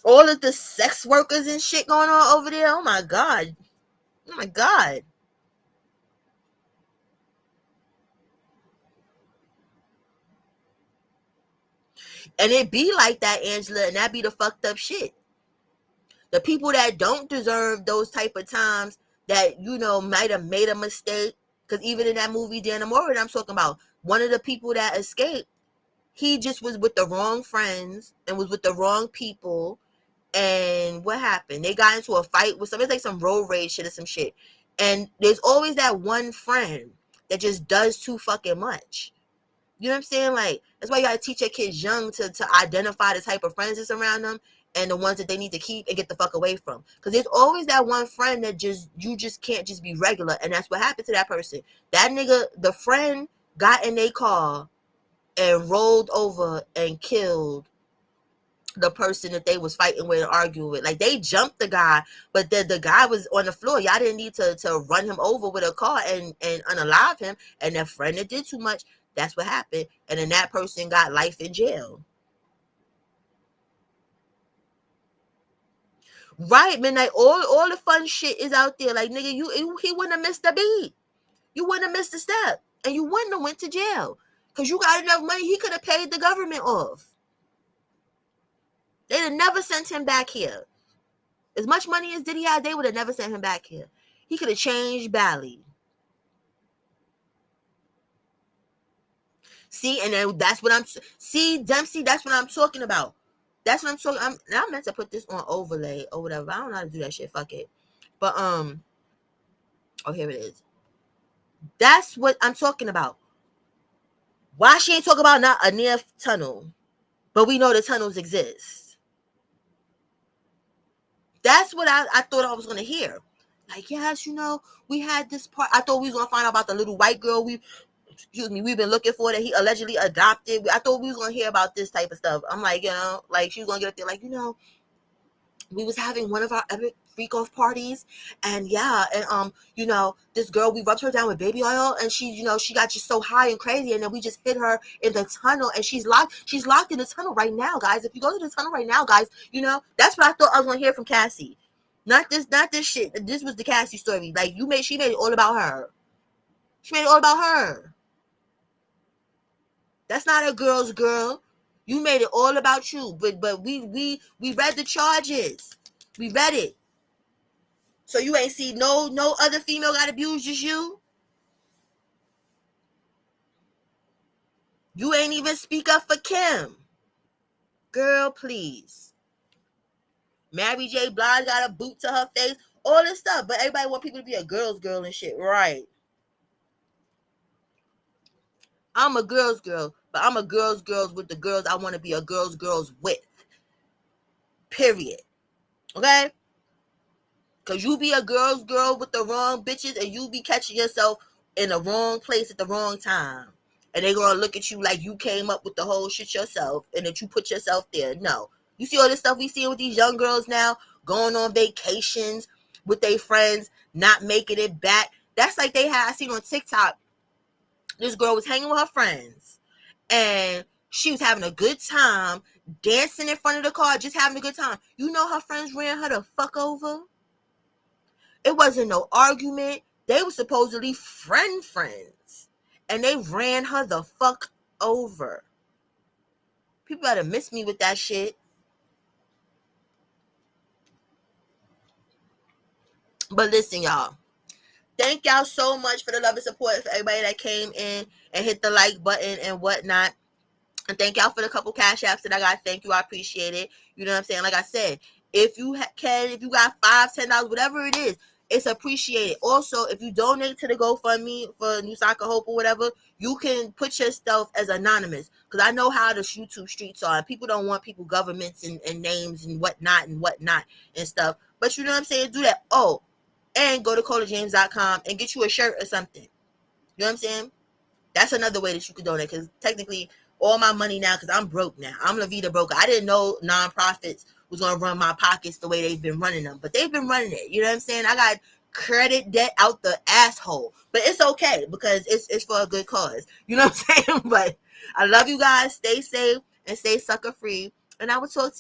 all of the sex workers and shit going on over there. Oh my God. Oh my God. And it be like that, Angela, and that be the fucked up shit. The people that don't deserve those type of times that, might have made a mistake. Because even in that movie, Dan Amore, that I'm talking about, one of the people that escaped, he just was with the wrong friends and was with the wrong people. And what happened? They got into a fight with somebody, like some road rage shit or some shit. And there's always that one friend that just does too fucking much. You know what I'm saying? Like, that's why you gotta teach your kids young to identify the type of friends that's around them and the ones that they need to keep and get the fuck away from. Because there's always that one friend that you just can't just be regular. And that's what happened to that person. That nigga, the friend, got in their car and rolled over and killed the person that they was fighting with and arguing with. Like, they jumped the guy, but the guy was on the floor. Y'all didn't need to run him over with a car and unalive him. And that friend that did too much, that's what happened. And then that person got life in jail. Right, man. Like, all the fun shit is out there. Like, nigga, he wouldn't have missed a beat. You wouldn't have missed a step. And you wouldn't have went to jail. Because you got enough money, he could have paid the government off. They'd have never sent him back here. As much money as Diddy had, they would have never sent him back here. He could have changed Bali. See, and then that's what Dempsey, that's what I'm talking about. That's what I'm talking. I meant to put this on overlay or whatever. I don't know how to do that shit. Fuck it. But oh, here it is. That's what I'm talking about. Why she ain't talking about not a near tunnel, but we know the tunnels exist. That's what I thought I was gonna hear. Like, yes, we had this part. I thought we was gonna find out about the little white girl we've been looking for that he allegedly adopted. I thought we was gonna hear about this type of stuff. I'm like, like she was gonna get up there, like, we was having one of our epic freak off parties, and yeah, and this girl, we rubbed her down with baby oil, and she got just so high and crazy, and then we just hit her in the tunnel, and she's locked in the tunnel right now, guys. If you go to the tunnel right now, guys, that's what I thought I was gonna hear from Cassie. Not this shit. This was the Cassie story. Like, she made it all about her. She made it all about her. That's not a girl's girl. You made it all about you. But we read the charges. We read it. So you ain't see no other female got abused, just you? You ain't even speak up for Kim. Girl, please. Mary J. Blige got a boot to her face. All this stuff. But everybody want people to be a girl's girl and shit. Right. I'm a girl's girl. But I'm a girl's girl with the girls I want to be a girl's with. Period. Okay? Because you be a girl's girl with the wrong bitches and you be catching yourself in the wrong place at the wrong time. And they're going to look at you like you came up with the whole shit yourself and that you put yourself there. No. You see all this stuff we see with these young girls now going on vacations with their friends, not making it back. That's like I seen on TikTok. This girl was hanging with her friends and she was having a good time, dancing in front of the car, just having a good time. Her friends ran her the fuck over. It wasn't no argument. They were supposedly friends. And they ran her the fuck over. People better miss me with that shit. But listen, y'all. Thank y'all so much for the love and support for everybody that came in and hit the like button and whatnot. And thank y'all for the couple cash apps that I got. Thank you. I appreciate it. You know what I'm saying? Like I said, if you can, if you got $5, $10, whatever it is, it's appreciated. Also, if you donate to the GoFundMe for New Soccer Hope or whatever, you can put yourself as anonymous. Because I know how the YouTube streets are. And people don't want people, governments and names and whatnot and stuff. But you know what I'm saying? Do that. Oh, and go to CodaJames.com and get you a shirt or something. You know what I'm saying? That's another way that you could donate, because technically all my money now, because I'm broke now. I'm La Vida broke. I didn't know nonprofits was going to run my pockets the way they've been running them, but they've been running it. You know what I'm saying? I got credit debt out the asshole, but it's okay because it's for a good cause. You know what I'm saying? But I love you guys. Stay safe and stay sucker free. And I will talk to you.